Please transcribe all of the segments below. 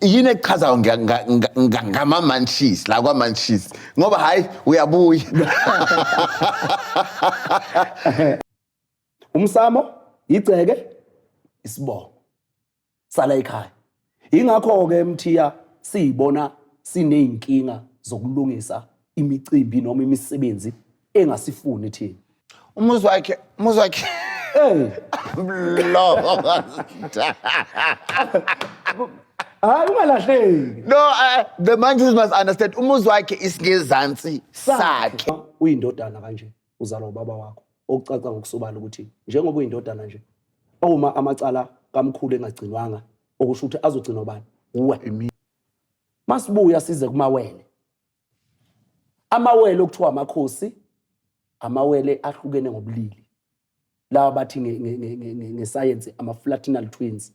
Yini ekuchazayo ngama-munchies la kwa-munchies ngoba hayi uyabuya. Umsamo, igceke, isibongo sala ekhaya. Ingakho-ke Mthiya siyibona siney'nkinga zokulungisa imicimbi noma imisebenzi engasifuni thina. Umuzi wakhe Hey, hayi ungalahleki. No, the munchies must understand umuzi wakhe isingezansi sakhe. Uyindodana kanje uzalwa ubaba wakho. Okucaca ngokusobala ukuthi njengoba uyindodana nje uma amacala kamkhulu engagcinwanga okusho ukuthi azogcinwa bani uwe. Masibuya size kumawele. Amawele okuthiwa amakhosi, amawele ahlukene ngobulili. Lawa bathi ngescience ama-fraternal twins.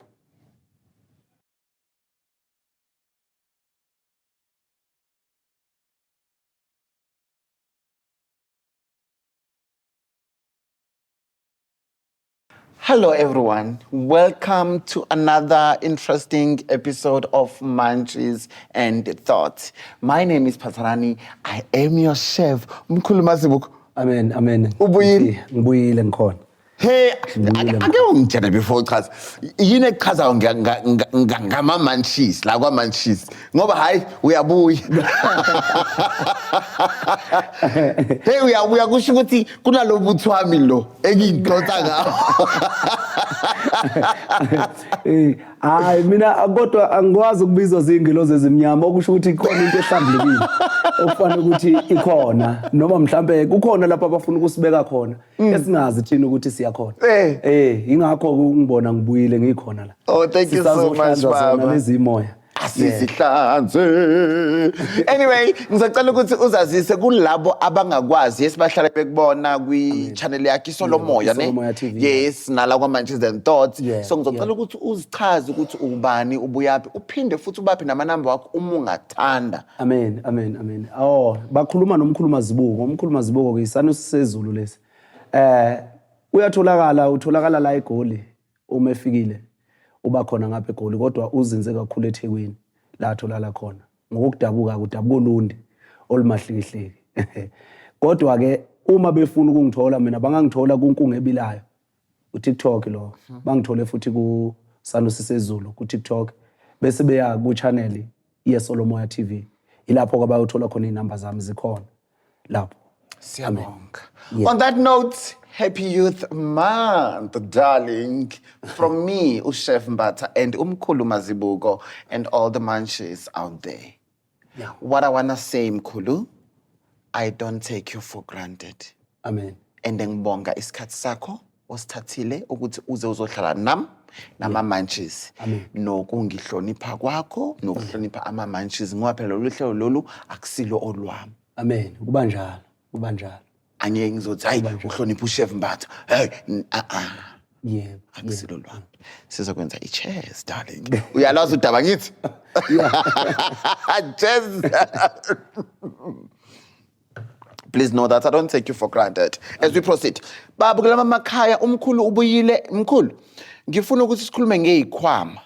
Hello everyone, welcome to another interesting episode of Munchies and Thoughts. My name is Patharani, I am your chef, Mkhulu Mazibuko. Amen. Ubuyile? Ngibuyile ngikhona. Hey, ake ungitshela before chaza. Yini ekuchazayo ngama-munchies la kwa-munchies ngoba hayi uyabuya. Hey uyabuya kusho ukuthi kunalo buthi wami lo engiyidonsa ngawo. Hayi mina kodwa angikwazi ukubizwa zingilozi ezimnyama okusho ukuthi ikhona into ehlambulekile okufanele ukuthi ikhona noma mhlambe kukhona lapha abafuna ukusibeka khona esingazi thina ukuthi siyakhona. Ingakho ngibona ngibuyile ngikhona la. Oh, thank you so much baba. Lezi moya. Asizihlanze. Anyway, ngizocela ukuthi uzazise kulabo abangakwazi esibahlala bekubona kwi-channel yakhe Isolomoya ne. Yes, nala kwa-Munchies and Thoughts. So ngizocela ukuthi uzichaze ukuthi ubani ubuyaphi uphinde futhi ubaphi namanamba wakho uma ungathanda. Amen. Bakhuluma nomkhulu Mazibuko. Umkhulu Mazibuko isanu sezulu lesi. Utholakala la eGoli uma efikile. Uba khona ngapha eGoli kodwa uzinze kakhulu eThekwini la atholala khona ngokudabuka ulundi olumahlikihliki. Kodwa ke uma befuna ukungithola mina bangangithola kuNkungu Ebilayo uTikTok lo bangithole futhi ku Sanusi Sezulu kuTikTok bese beya ku channel yeSolomoya TV ilapho abayothola khona inamba zami zikhona lapho. Siyabonga. On that note, Happy Youth Month, darling. From me, Chef Mbata, and Mkhulu Mazibuko, and all the munchies out there. Yeah. What I want to say, Mkhulu, I don't take you for granted. Amen. And ngibonga isikhathi sakho osithathile ukuthi uze uzohlala nama-munchies. Amen. Nokungihlonipha kwakho, nokuhlonipha ama-munchies. Ngoba phela lolu hlelo lolu akusilo olwami. Amen. Kuba njalo. Angeke ngizothi hayi uhlonipha uChef Mbatha. Hey, Yebo. Akusilo lwami. Sizokwenza i-chess, darling. Uyalazi udaba ngithi? Chess. Please know that I don't take you for granted. As we proceed. Baba kulama makhaya umkhulu ubuyile. Mkhulu, ngifuna ukuthi sikhulume ngeikhwama.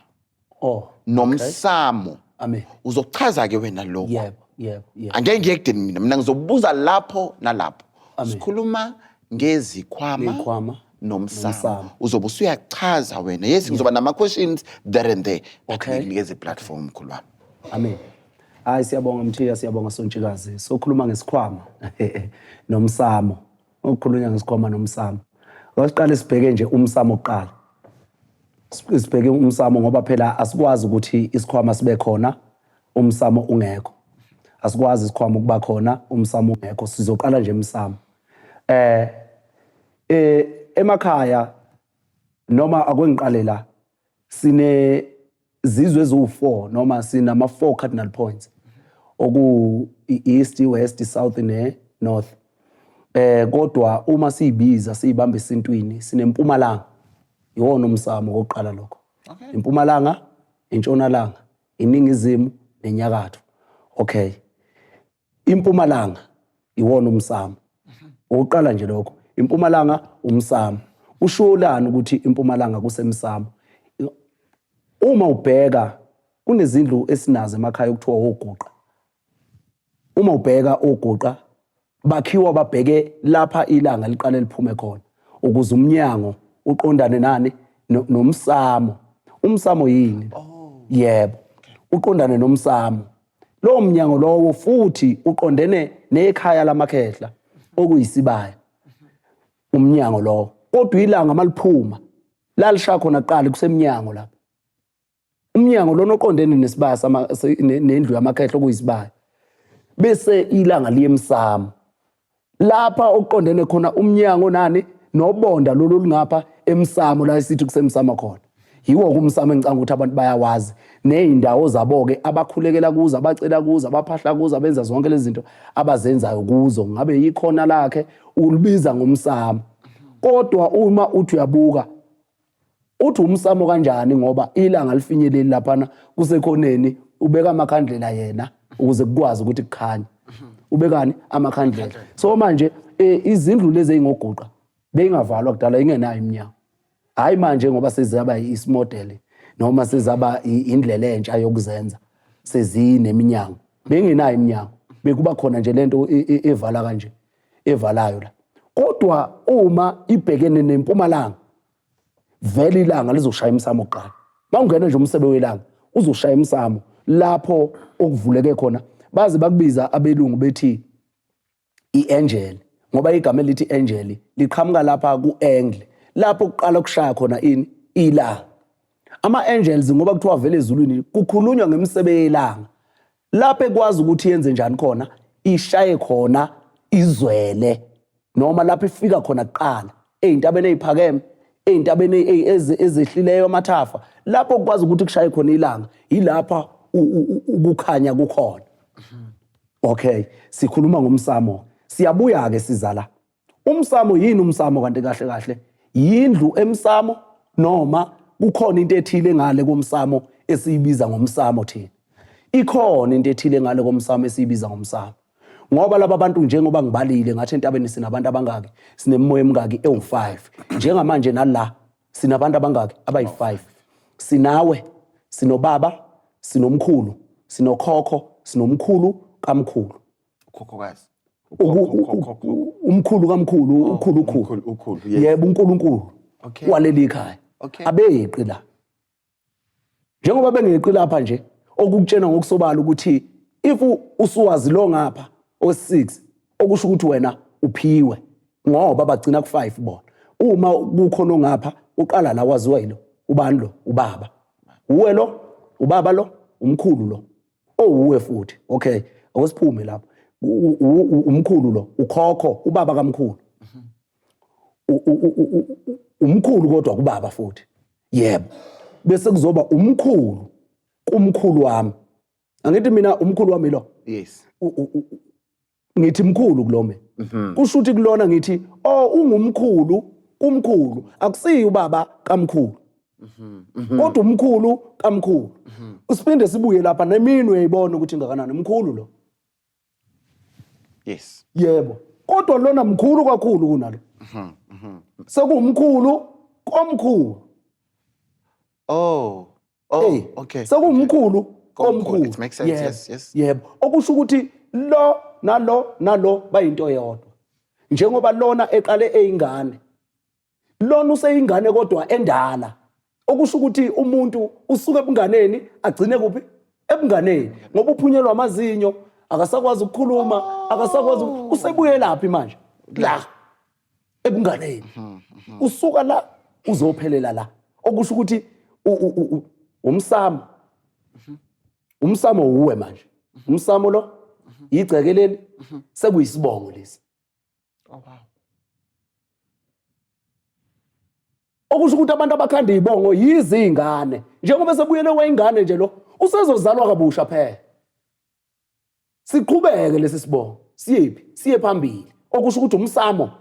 Nomsamo. Amen. Uzochaza ke wena lokho. Yebo. Angeke ngiyekudeni mina ngizobuza lapho nalapho. Sikhuluma ngezikhwama nomsamo. Uzobe usuyachaza wena. Yes, ngizoba nama questions there and there. Nginikeze platform mkhulu wami. Amen. Hayi siyabonga Mthiya, siyabonga Sontshikazi. Sokhuluma ngesikhwama nomsamo. Ukukhulunywa ngesikhwama nomsamo. Asiqale sibheke nje umsamo oqala. Sibheke umsamo ngoba phela asikwazi ukuthi isikhwama sibe khona umsamo ungekho. Asikwazi isikhwama ukuba khona umsamo ungekho. Sizoqala nje umsamo. Emakhaya noma akwengiqale la sine zizwe ezu4 noma sinama 4 cardinal points oku east, west, south ne north. Kodwa uma siyibiza siyibamba esintwini sinempumalanga. Iwona umsamo oqala lokho. Impumalanga, intshonalanga, iningizimu nenyakatho. Okay. Impumalanga iwona umsamo. Oqala nje lokho. Impumalanga umsamo. Usholana ukuthi impumalanga kusemsamo. Uma ubheka kunezindlu esinazo emakhaya okuthiwa oguqa. Uma ubheka oguqa bakhiwa babheke lapha ilanga liqale liphume khona ukuze umnyango uqondane nani nomsamo. Umsamo yini? Yebo, uqondane nomsamo. Lo mnyango lowo futhi uqondene nekhaya lamakhehla okuyisibaya. Umnyango lowo kodwa ilanga maliphuma lalisha khona kuqala kusemnyango lapha. Umnyango lona oqondene nesibaya nendlu yamakhehla okuyisibaya. Bese ilanga liyemsamo. Lapha oqondene khona umnyango nani nobonda lolu lingapha emsamo la sithi kusemsamo khona. Yiwo kumsamo engicanga ukuthi abantu bayawazi nezindawo zabo ke abakhulekela kuzo abacela kuzo abaphahla kuzo abenza zonke lezi zinto abazenzayo kuzo ngabe yikhona lakhe ulibiza ngomsamo. Kodwa uma uthi uyabuka uthi umsamo kanjani ngoba ilanga lifinyeleli laphana kusekhoneni ubeka amakhandlela yena ukuze kukwazi ukuthi kukhanye. Ubekani amakhandlela. So manje izindlu lezi eingoguqa beyingavalwa kudala ingenayo iminyango. Hayi manje ngoba sezaba ismodel noma sezaba indlela entsha yokuzenza sezineminyango. Bengenayo iminyango. Bekuba khona nje lento evala kanje evalayo la. Kodwa uma ibhekene nempumalanga vele ilanga lizoshaya imsamo kuqala. Mawungena nje umsebe welanga uzoshaya imsamo lapho okuvuleke khona. Baze bakubiza abelungu bethi iangel ngoba igama elithi angel liqhamuka lapha ku-angle lapho kuqala kushaya khona ilanga. Ama-angels ngoba kuthiwa vele ezulwini kukhulunywa ngemisebe yelanga lapho ekwazi ukuthi yenze njani khona ishaye khona izwele noma lapho ifika khona kuqala ezintabeni eziphakeme ezintabeni ezehlileyo amathafa lapho kukwazi ukuthi kushaye khona ilanga yilapha ukukhanya kukhona. Okay, sikhuluma ngomsamo. Siyabuya ke sizala. Umsamo yini umsamo kanti kahle kahle? Yindlu emsamo noma kukhona into ethile ngale komsamo esiyibiza ngomsamo thina. Ikhona into ethile ngale komsamo esiyibiza ngomsamo. Ngoba laba bantu njengoba ngibalile ngathi entabeni sinabantu abangaki? Sinemimoya emingaki ewu5. Njengamanje nala sinabantu abangaki? Abayi5. Sinawe, sinobaba, sinomkhulu, sinokhokho, sinomkhulu kamkhulu. Ukhokhokazi. Umkhulu kamkhulu, ukhulu. Yebo uNkulunkulu. Okay. Waleli ikhaya. Okay. Abeqi la. Njengoba bengeqi lapha nje okukutshena ngokusobala ukuthi if usuwazi lo ngapha o6 okusho ukuthi wena uphiwe ngoba bagcina ku5 bona. Uma kukhona ongapha uqala la waziwa yilo. Ubani lo? Ubaba. Uwe lo? Ubaba lo? Umkhulu lo. Uwe futhi. Okay. Awusiphume lapha. Umkhulu lo, ukhokho, ubaba kamkhulu. Umkhulu kodwa kubaba futhi. Yebo. Bese kuzoba umkhulu kumkhulu wami. Angithi mina umkhulu wami lo. Yes. Ngithi mkhulu kulome. Kusho ukuthi kulona ngithi ungumkhulu kumkhulu akusiyi ubaba kamkhulu. Kodwa umkhulu kamkhulu. Usiphinde sibuye lapha nemini uyayibona ukuthi ngakanani umkhulu lo. Yes. Yebo. Kodwa lona mkhulu kakhulu kunalo. Sekumkhulu komkhulu. Okay. Sekumkhulu komkhulu. It makes sense. Yes. Yebo. Okusho ukuthi lo nalo bayinto eyodwa. Njengoba lona eqale eyingane. Lona useyingane kodwa endala. Okusho ukuthi umuntu usuka ebunganeni agcine kuphi? Ebunganeni. Ngoba uphunyelwa amazinyo, akasakwazi ukukhuluma, akasakwazi usebuye laphi manje? La. Ebunganeni. Usuka la uzophelela la. Okusho ukuthi umsamo. Umsamo uwe manje. Umsamo lo igcekeleli sekuyisibongo lesi. Oh wow. Okusho ukuthi abantu abakhanda izibongo yizingane. Njengoba sebuyele weyingane nje lo, usezozalwa kabusha phela. Siqhubeke lesi sibongo. Siyephi? Siye phambili. Okusho ukuthi umsamo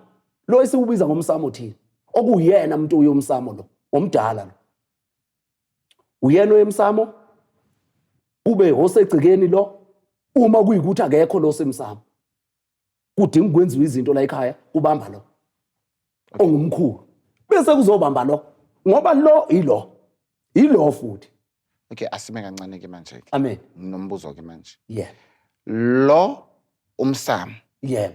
lo esiwubiza ngomsamo thina. Okuyena umuntu uyomsamo lo, omdala lo. Uyena oyemsamo ube osegcikeni lo uma kuyikuthi akekho lo semsamo. Kudinga ukwenziwa izinto la ekhaya ubamba lo. Ongumkhulu. Bese kuzobamba lo ngoba lo ilo futhi Okay, asime kancane ke manje. Amen. Nginombuzo ke manje. Yeah. Lo umsamo Yeah.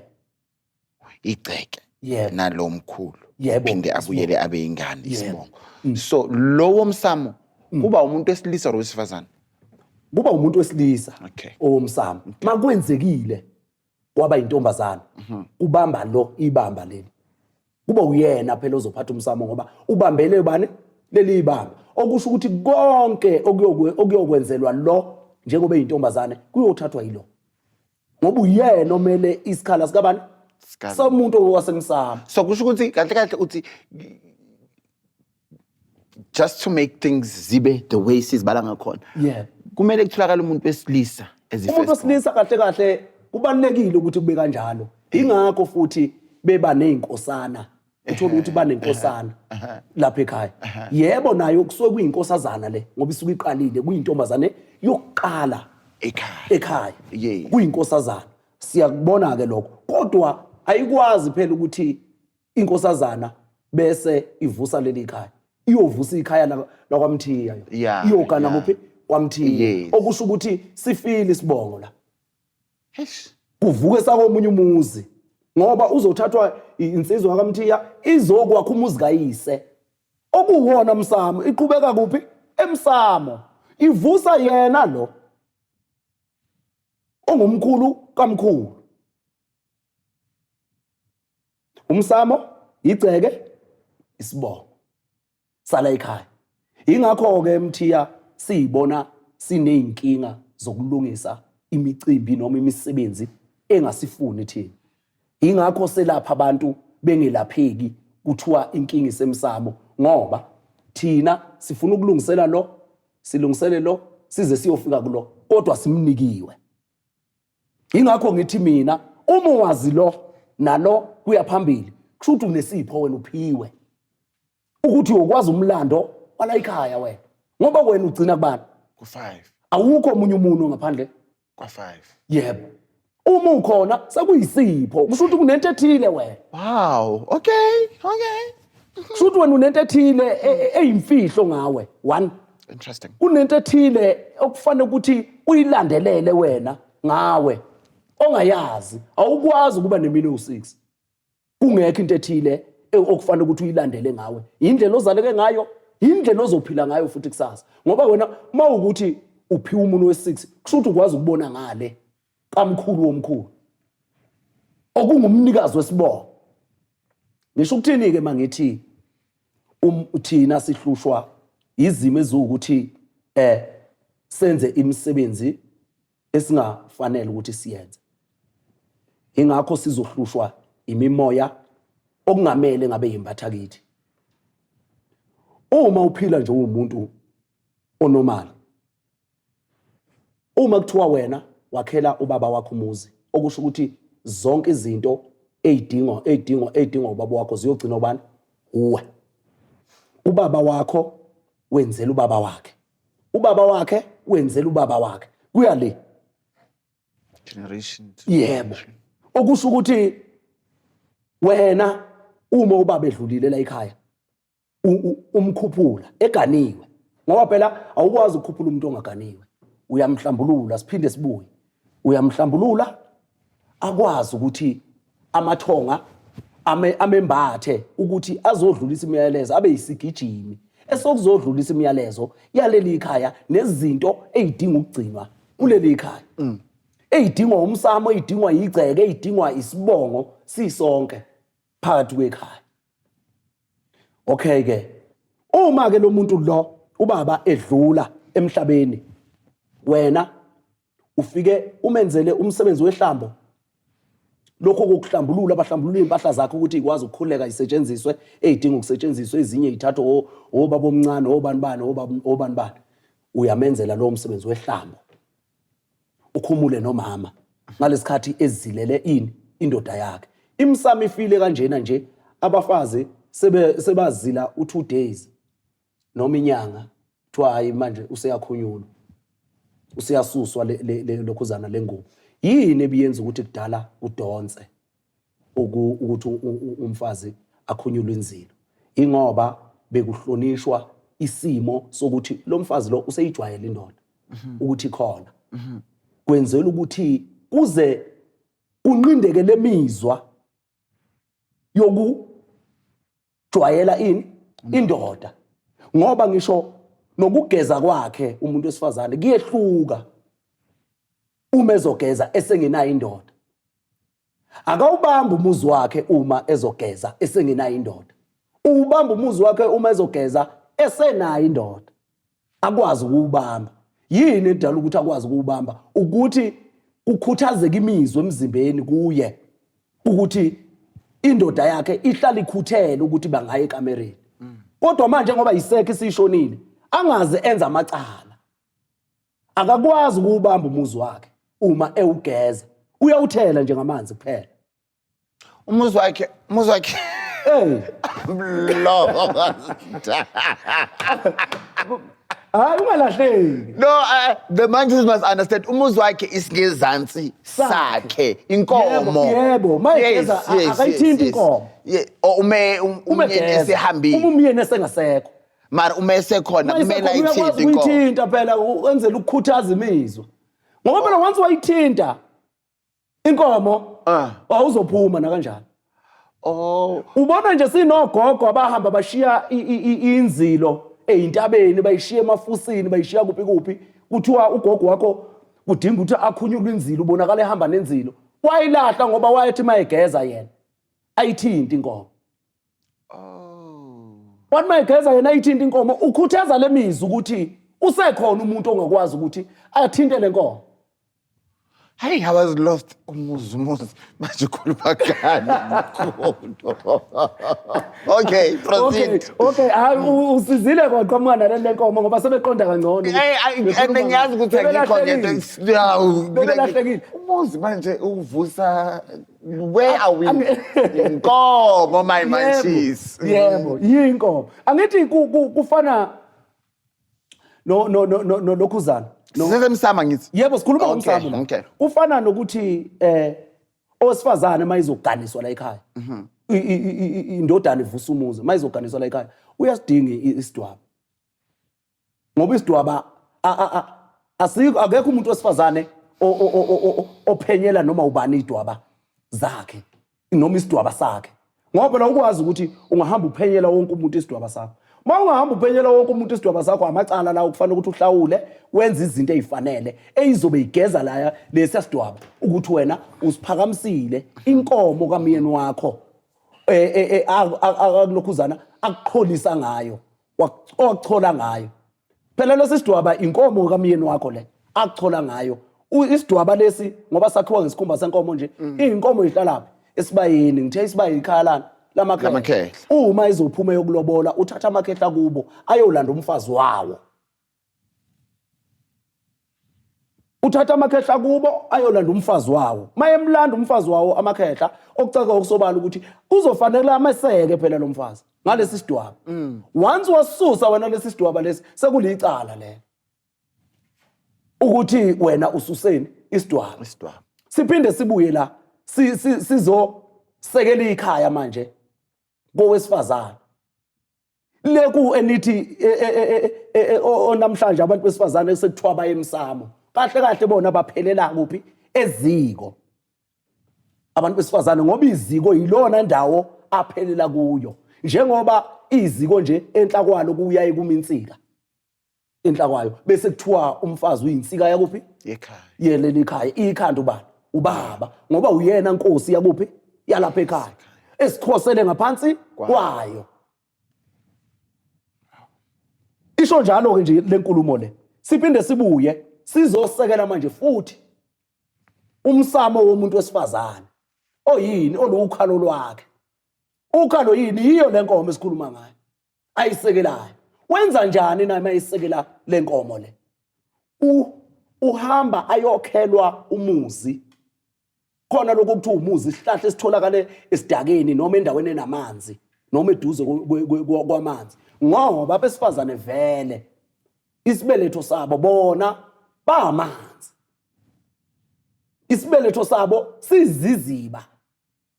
igceke Yeah. nalo mkhulu. Yebo. Phinde abuyele abe ingane isibongo. Mm. So lo womsamo kuba umuntu wesilisa or wesifazane? Kuba umuntu wesilisa. Okay. Owomsamo. Makwenzekile kwaba intombazana. Ubamba lo ibamba leli. Kuba uyena phela ozophatha umsamo ngoba ubambele bani leli ibamba. Okusho ukuthi konke okuyokwenzelwa lo njengoba eyintombazane kuyothathwa yilo. Ngoba uyena omele isikhala sikabani? Somuntu wasemsamo. So kusho ukuthi kahle uthi just to make things zibe the way sizibala ngakhona. Yeah. Kumele kutholakala umuntu wesilisa as if umuntu wesilisa kahle kubalekile ukuthi kube kanjalo. Ingakho futhi beba nezinkosana. Uthola ukuthi banenkosana lapha ekhaya. Yebo nayo kusuke kuyinkosazana le ngoba isuke iqalile kuyintombazane yokuqala ekhaya. Kuyinkosazana. Siyakubona ke lokho. Kodwa ayikwazi phela ukuthi inkosazana bese ivusa leli ikhaya. Iyovusa ikhaya la kwaMthiya. Iyogana kuphi kwaMthiya. Okusho ukuthi sifile isibongo la. Kuvuke sakomunye umuzi. Ngoba uzothathwa insizwa kaMthiya izokwakha umuzi kayise. Okuwona umsamo iqhubeka kuphi? Emsamo. Ivusa yena lo. Ongumkhulu kamkhulu. Umsamo igceke isibongo sala ekhaya. Ingakho ke eMthiya siyibona sineyinkinga zokulungisa imicimbi noma imisebenzi engasifuni thina. Ingakho selapha abantu bengelapheki kuthiwa inkinga isemsamo ngoba thina sifuna ukulungisela lo silungisele lo size siyofika kulo kodwa simnikiwe. Ingakho ngithi mina uma wazi lo nalo kuya phambili kusho ukuthi unesipho wena uphiwe ukuthi ukwazi umlando wala ekhaya wena ngoba wena ugcina kubani ku5 awukho omunye umuntu ngaphandle kwa5. Yebo. Uma ukhona sekuyisipho kusho ukuthi kunento ethile wena. Wow, okay. Kusho ukuthi wena unento ethile eyimfihlo ngawe. 1. Interesting. Kunento ethile okufanele ukuthi uyilandelele wena ngawe ongayazi awukwazi ukuba nemini u6 kungekho into ethile okufanele ukuthi uyilandele ngawe. Indlela ozaleke ngayo, indlela ozophila ngayo futhi kusasa. Ngoba wena mawukuthi uphiwa umuntu we6 kusho ukuthi ukwazi ukubona ngale kamkhulu womkhulu. Okungumnikazi wesibongo. Ngisho ukuthini ke mangithi thina sihlushwa izimo ezukuthi senze imisebenzi esingafanele ukuthi siyenze. Ingakho sizohlushwa imimoya okungamele ngabe yimbatha kithi. Uma uphila nje umuntu onormal. Uma kuthiwa wena wakhela ubaba wakho umuzi, okusho ukuthi zonke izinto ezidingwa ubaba wakho ziyogcina ubani? Uwe. Ubaba wakho wenzela ubaba wakhe. Ubaba wakhe wenzela ubaba wakhe. Kuya le generation. Yebo. Okusho ukuthi wena uma ubaba edlulile la ekhaya umkhuphula eganiwe. Ngoba phela awukwazi ukukhuphula umuntu ongaganiwe. Uyamhlambulula siphinde sibuye. Uyamhlambulula akwazi ukuthi amathonga amembathe ukuthi azodlulisa imiyalezo abe yisigijimi esokuzodlulisa imiyalezo yaleli ikhaya nezinto ezidinga ukugcinwa kuleli ikhaya. Ezidingwa umsamo, ezidingwa igceke, ezidingwa isibongo sisonke phakathi kwekhaya. Okay ke. Uma ke lo muntu lo ubaba edlula emhlabeni wena ufike umenzele umsebenzi wehlambo lokho kokuhlambulula abahlambulula impahla zakhe ukuthi ikwazi ukukhuleka isetshenziswe ezidinga ukusetshenziswa ezinye izithatho obaba omncane obani bani uyamenzela lo msebenzi wehlambo ukhumule nomama ngalesikhathi ezilele indoda yakhe imsamo ifile kanjena nje abafazi sebazila u2 days noma inyanga kuthiwa hayi manje useyakhunyulwa usiyasuswa lokhuzana lengubo. Yini ebiyenza ukuthi kudala udonse ukuthi umfazi akhunyulwe inzilo? Ingoba bekuhlonishwa isimo sokuthi lo mfazi lo useyijwayele indoda ukuthi khona kwenzela ukuthi kuze kunqindeke lemizwa yokujwayela indoda ngoba ngisho nokugeza kwakhe umuntu wesifazane kuyehluka uma ezogeza esengenayo indoda akawubamba umuzi wakhe uma ezogeza esengenayo indoda ubamba umuzi wakhe uma ezogeza esenayo indoda akwazi ukuwubamba yini edala ukuthi akwazi ukuwubamba ukuthi ukhuthazeka imizwa emzimbeni kuye ukuthi indoda yakhe ihlala ikhuthele ukuthi bangaye ekamereni kodwa manje ngoba isekho isishonile angaze enza amacala akakwazi ukuwubamba umuzi wakhe uma ewugeza uyawuthela njengamanzi kuphela umuzi wakhe hey hayi ungalahleki no the managers must understand umuzi wakhe isingezansi sakhe inkomo yebo mayegeza akayithinti inkomo umyeni esehambile umyeni esengasekho mara uma esekhona kumele ayithinti inkomo uyithinta phela wenzela ukukhuthaza imizwa ngoba phela once wayithinta inkomo awuzophuma na kanjani ubona nje sinogogo abahamba bashiya inzilo eyintabeni bayishiya emafusini bayishiya kuphi kuthiwa ugogo wakho kudinga ukuthi akhunyulwe inzilo ubonakala ehamba nenzilo wayilahla ngoba wayethi mayegeza yena ayithinti inkomo wathi mayegeza yena ayithinti inkomo ukhuthaza lemizwa ukuthi usekhona umuntu ongakwazi ukuthi athinte lenkomo Hey, I was lost. Umuzi manje khuluma kani. Okay, proceed. Okay, usizile kwaqhamuka le nkomo ngoba sebeqonda kangcono. And ngiyazi ukuthi ngikhona into. Belahlekile. Umuzi manje uvusa where are we? Inkomo my manchis. Yebo, yinkomo. Angithi kufana no Khuzana. Sisemsama ngithi. Yebo sikhuluma ngomsamo. Okay. Kufana nokuthi owesifazane mayizoganiswa la ekhaya. Indodana ivusa umuzi mayizoganiswa la ekhaya. Uyasidinga isidwaba. Ngoba isidwaba akekho umuntu wesifazane ophenyela noma ubani idwaba zakhe noma isidwaba sakhe. Ngoba la ukwazi ukuthi ungahamba uphenyela wonke umuntu isidwaba sakhe. Mawungahamba uphenyela wonke umuntu isidwaba sakho amacala la ukufanele ukuthi uhlawule wenza izinto ezifanele eyizobe igeza la lesi sidwaba ukuthi wena usiphakamisile inkomo kamyeni wakho akulokhuzana akuqholisa ngayo wakuchola ngayo phela lesi sidwaba inkomo kamyeni wakho le akuchola ngayo isidwaba lesi ngoba sakhiwa ngesikhumba senkomo nje inkomo ihlalaphi esibayini ngithe isibayi ikhaya lana lamakhehla uma izophuma yokulobola uthatha amakhehla kubo ayolanda umfazi wawo uthatha amakhehla kubo ayolanda umfazi wawo mayemlanda umfazi wawo amakhehla okucaka okusobala ukuthi uzofanele ameseke phela lo mfazi ngalesi sidwaba once wasusa wena lesi sidwaba lesi sekulicala lelo ukuthi wena ususeni isidwaba siphinde sibuye la sizosekela ikhaya manje kowesifazane leku enithi onamhlanje abantu besifazane sekuthiwa bayemsamo kahle bona baphelela kuphi eziko abantu besifazane ngoba iziko yilona ndawo aphelela kuyo njengoba iziko nje enhlakwalo kuyaye kuminsika enhlakwayo bese kuthiwa umfazi uyinsika yakuphi ekhaya yeleli ekhaya ikhanda ubani ubaba ngoba uyena inkosi yakuphi yalapha ekhaya esikhosele ngaphansi kwayo isho njalo ke nje lenkulumo le siphinde sibuye sizosekela manje futhi umsamo womuntu wesifazane oyini olukhalo lwakhe ukhalo yini yiyo lenkomo esikhuluma ngayo ayisekelayo wenza njani na mayisekela lenkomo le uhamba ayokhelwa umuzi khona lokho kuthiwa umuzi isihlahla esitholakala esidakeni noma endaweni enamanzi noma eduze kwamanzi ngoba besifazane vele isibeletho sabo bona bamanzi isibeletho sabo siziziba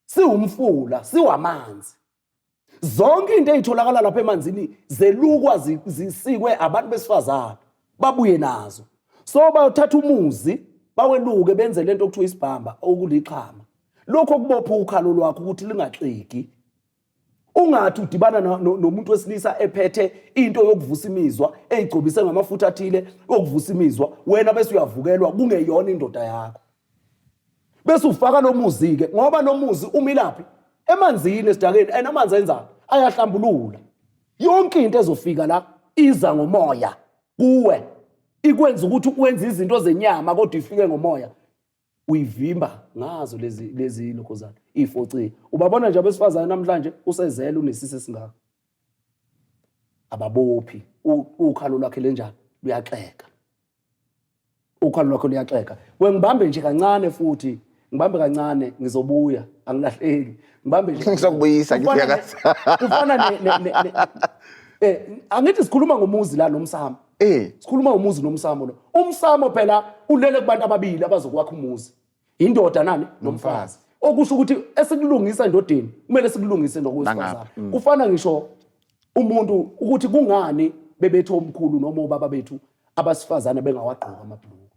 siwumfula siwamanzi zonke into ezitholakala lapha emanzini zelukwa zisikwe abantu besifazana babuye nazo so bayothatha umuzi baweluke benze lento okuthiwa isibhamba okuliqhama lokho kubopha ukhalo lwakho ukuthi lingaxegi ungathi udibana nomuntu wesilisa ephethe into yokuvusa imizwa eyigcobise ngamafutha athile yokuvusa imizwa wena bese uyavukelwa kungeyona indoda yakho bese ufaka lo muzi ke ngoba lo muzi umilaphi emanzini esidakeni enamanzi enzani ayahlambulula yonke into ezofika la iza ngomoya kuwe ikwenza ukuthi wenze izinto zenyama kodwa ifike ngomoya uyivimba ngazo lezi lokhozana i4C ubabona nje abesifazana namhlanje usezela unesisi singaka ababophi ukhalo lwakhe lenjani luyaxeka ukhalo lwakho luyaxeka ngibambe nje kancane futhi ngibambe kancane ngizobuya angilahleki ngibambe nje ngizokubuyisa ngifika kufana angithi sikhuluma ngomuzi la nomsamo sikhuluma ngomuzi nomsamo lo umsamo phela ulele kubantu ababili abazokwakha umuzi indoda nani nomfazi okusho ukuthi esikulungisa endodeni kumele sikulungise nokwesifazana kufana ngisho umuntu ukuthi kungani bebethu omkhulu noma ubaba bethu abasifazana bengawagqoka amabhuluku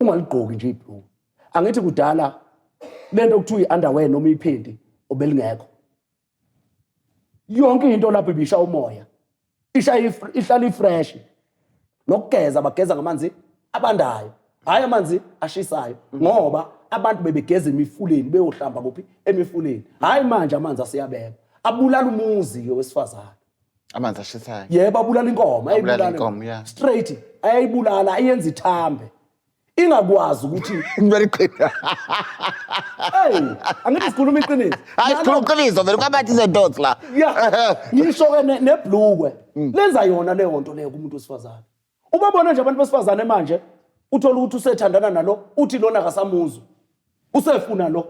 ungaligqoki nje ibhuluku angithi kudala lento okuthiwa iunderwear noma iphindi obelingekho yonke into lapho ibisha umoya ihlala ifresh nokugeza bageza ngamanzi abandayo hayi amanzi ashisayo ngoba abantu bebegeza emifuleni beyohlamba kuphi emifuleni hayi manje amanzi asiyabeka abulala umuzi ke wesifazana amanzi ashisayo yebo abulala inkomo ayibulala straight ayibulala ayenza ithambe ingakwazi ukuthi ngibaliqina angithi sikhuluma iqiniso hayi sikhuluma iqiniso vele kwabathi izindots la ngisho ke nebhlukwe lenza yona leyo nto leyo kumuntu wesifazana ubabona nje abantu besifazane manje uthola ukuthi usethandana nalo uthi lona akasamuzwa usefuna lo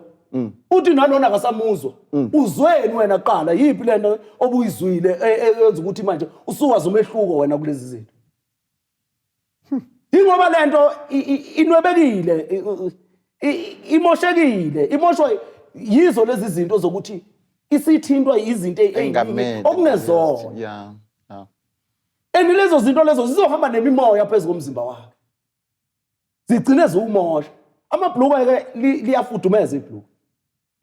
uthi nalona akasamuzwa uzweni wena qala yipi lento obuyizwile eyenza ukuthi manje usuwazi umehluko wena kulezi zinto ingoba lento inwebekile imoshekile imoshwe yizo lezi zinto zokuthi isithintwa izinto okungezona lezo zinto lezo zizohamba nemimoya phezulu komzimba wakhe zigcine ziwumosha amabhluku ke liyafudumeza ibhluku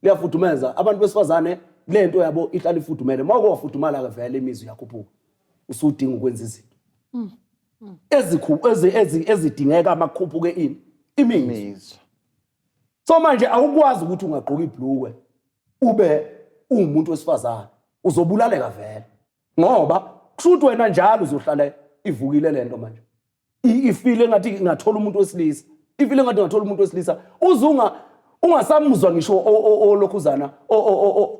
liyafudumeza abantu besifazane lento yabo ihlala ifudumele mawuko wafudumala ke vele imizwa yakhuphuka usudinga ukwenza izinto ezidingeka amakhuphuke ini imizwa so manje awukwazi ukuthi ungagqoka ibhluku ube umuntu wesifazane uzobulaleka vele ngoba kushuthi wena njalo uzohlala ivukile lento manje ifile ngathi ngathola umuntu wesilisa ifile ngathi ngathola umuntu wesilisa uzunga ungasamuzwa ngisho olokhuzana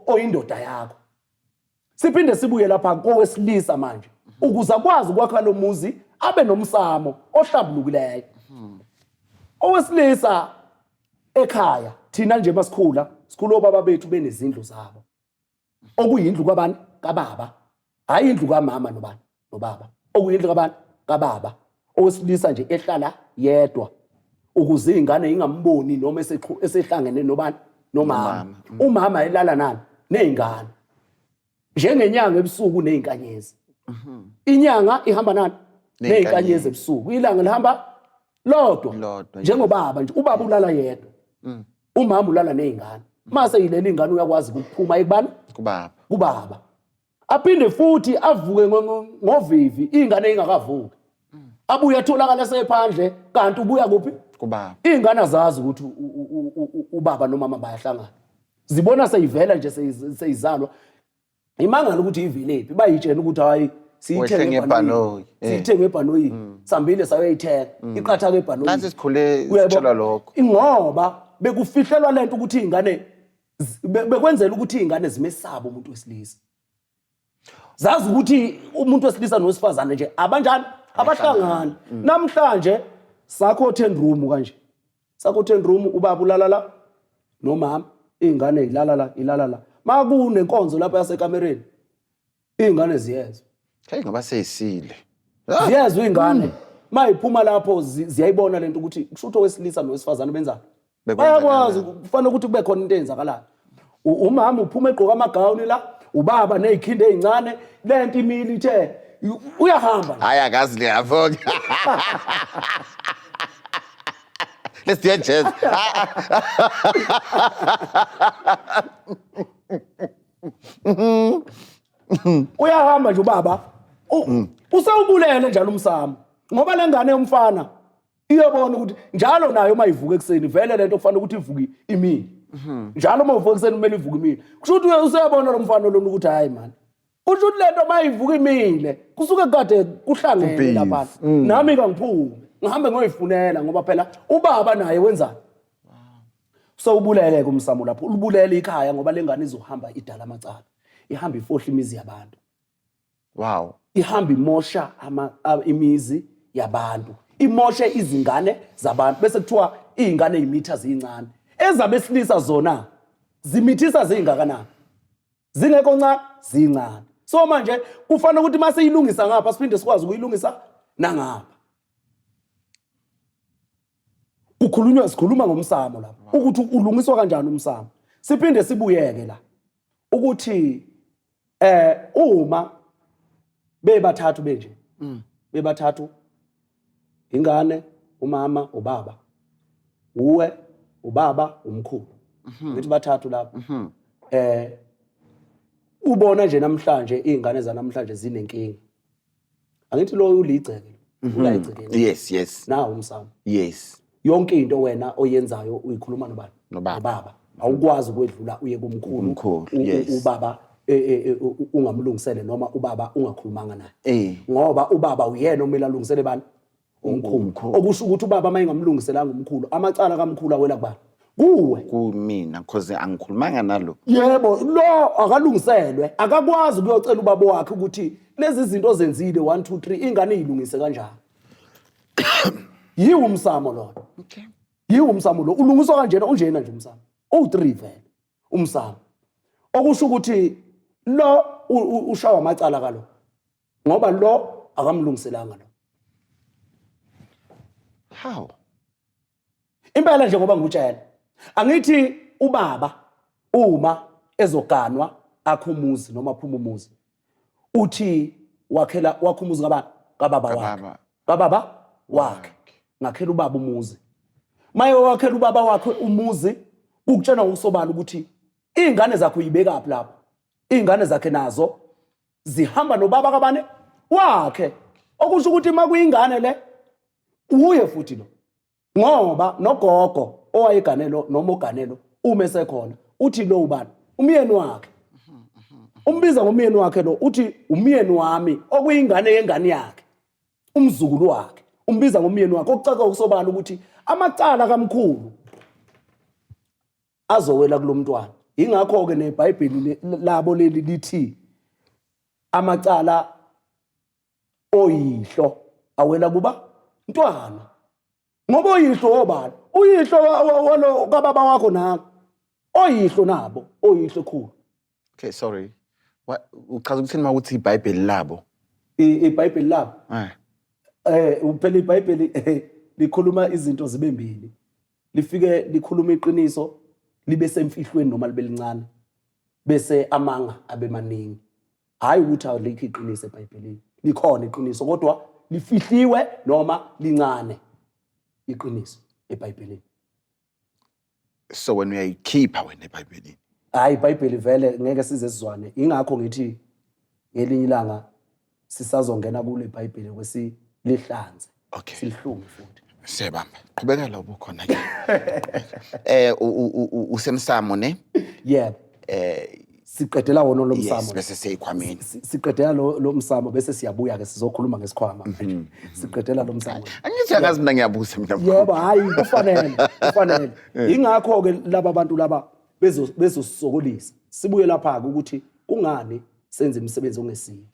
oyindoda yakho siphinde sibuye lapha kowesilisa manje ukuze akwazi ukwakha lo muzi abe nomsamo ohlambulukileyo owesilisa ekhaya thina nje masikhula obaba bethu benezindlu zabo okuyindlu kwabani kababa hayi indlu kamama nobaba okuyindlu kabani kababa owesilisa nje ehlala yedwa ukuze ingane ingamboni noma esehlangene nobani nomama umama elala nani nezingane njengenyanga ebusuku nezinkanyezi inyanga ihamba nani nezinkanyezi ebusuku ilanga lihamba lodwa njengobaba nje ubaba ulala yedwa umama ulala nezingane mase yilela ingane uyakwazi ukuphuma ekubani kubaba aphinde futhi avuke ngovivi ingane ingakavuki abuya atholakala sephandle kanti ubuya kuphi kubaba ingane azazi ukuthi ubaba nomama bayahlangana zibona seyivela nje seyizalwa imangala ukuthi ivilephi bayitshela ukuthi hayi siyithenge ebhanoyi siyithenge ebhanoyi sambile sayoyithenga iqatha ke ebhanoyi nansi sikhule sitshela lokho ingoba bekufihlelwa lento ukuthi izingane bekwenzela ukuthi izingane zimesaba umuntu wesilisa zazi ukuthi umuntu wesilisa nowesifazane nje abanjani abahlangana namhlanje sakho 10 room kanje sakho 10 room ubaba ulalala nomama izingane ilala la makunenkonzo lapha yasekamereni izingane ziyezwa ngoba seyisile ziyezwa izingane mayiphuma lapho ziyayibona lento ukuthi kushuthi owesilisa nowesifazane benzani bayakwazi kufanele ukuthi kube khona into eyenzakalayo umama uphuma egqoka amagawuni la ubaba nezikhinde ezincane lento imili ithe uyahamba hayi akazi liyafona let's do it jazz uyahamba nje ubaba usewubulele njalo umsamo ngoba lengane yomfana iyobona ukuthi njalo nayo mayivuka ekseni vele lento kufanele ukuthi ivuke imini njalo mayivuka ekseni kumele ivuke imini kusho ukuthi useyabona lo mfana lona ukuthi hayi man kusho ukuthi lento mayivuka imile kusuke kade kuhlangene lapha nami ngangiphume ngihambe ngoyifunela ngoba phela ubaba naye wenzani so ubulele kumsamo lapho ulubulele ikhaya ngoba lengane izohamba idala amacala ihamba ifohla imizi yabantu wow ihamba imosha imizi yabantu imoshe izingane zabantu bese kuthiwa izingane ezimitha zincane ezabesilisa zona zimithisa zingakanani zingekho ncane zincane so manje kufanele ukuthi mase ilungisa ngapha siphinde sikwazi ukuyilungisa nangapha sikhuluma ngomsamo lapha ukuthi ulungiswa kanjani umsamo siphinde sibuyeke la ukuthi uma bebathathu benje bebathathu ingane umama ubaba uwe ubaba umkhulu ngithi bathathu lapha ubona nje namhlanje izingane zanamhlanje zinenkingi angithi lo uligceke ulayigceke yes nawo umsamo yes yonke into wena oyenzayo uyikhuluma nobani nobaba awukwazi ukwedlula uye kumkhulu ubaba ungamlungisele noma ubaba ungakhulumanga naye ngoba ubaba uyena omela alungisele bani umkhulu okusho ukuthi ubaba mayingamlungiselanga umkhulu amacala kamkhulu awela kubani kuwe kumina because angikhulumanga nalo yebo lo akalungiselwe akakwazi ukuyocela ubaba wakhe ukuthi lezi zinto zenzile 1 2 3 ingane izilungise kanjani yiwo umsamo lo okay yiwo umsamo lo ulungiswa kanjena unjena nje umsamo o3 vele umsamo okusho ukuthi lo ushawa amacala kalo ngoba lo akamlungiselanga lo how impela nje ngoba ngutshela angithi ubaba uma ezoganwa akho umuzi noma aphuma umuzi uthi wakhe umuzi kababa wakhe ngakhela ubaba umuzi maye wakhela ubaba wakhe umuzi ukutshena ngokusobala ukuthi izingane zakho uyibeka phi lapho izingane zakhe nazo zihamba nobaba kabane wakhe okusho ukuthi makuyingane le uye futhi lo ngoba nogogo owayeganelo noma oganelo uma esekhona uthi lo ubani umyeni wakhe umbiza ngomyeni wakhe lo uthi umyeni wami okuyingane yengane yakhe umzukulu wakhe umbiza ngomyeni wakhe okucaka ukusobala ukuthi amacala kamkhulu azowela kulomntwana ingakho ke neBhayibheli labo leli lithi amacala oyihlo awela kuba ntwana ngoba oyihlo obani uyihlo walo kababa wakho nako oyihlo nabo oyihlo khulu okay sorry uchaza ukuthini mawuthi iBhayibheli labo iBhayibheli labo uphela iBhayibheli likhuluma izinto zibe mbili lifike likhuluma iqiniso libe semfihlweni noma libe lincane bese amanga abe maningi hayi ukuthi alikho iqiniso eBhayibhelini likhona iqiniso kodwa lifihliwe noma lincane iqiniso eBhayibhelini so when we keep wena eBhayibhelini hayi iBhayibheli vele ngeke size sizwane ingakho ngithi ngelinye ilanga sisazongena kule iBhayibheli kwesilihlanze okay silihlume futhi siyabamba qhubeka la ubukhona ke usemsamo ne yebo siqedela wona lo msamo yes bese siyikhwameni siqedela lo msamo bese siyabuya ke sizokhuluma ngesikhwama siqedela lo msamo angithi akazi mina ngiyabuza mina yebo hayi kufanele ingakho ke laba bantu laba bezosokolisa sibuye lapha ke ukuthi kungani senze imisebenzi ongesiyo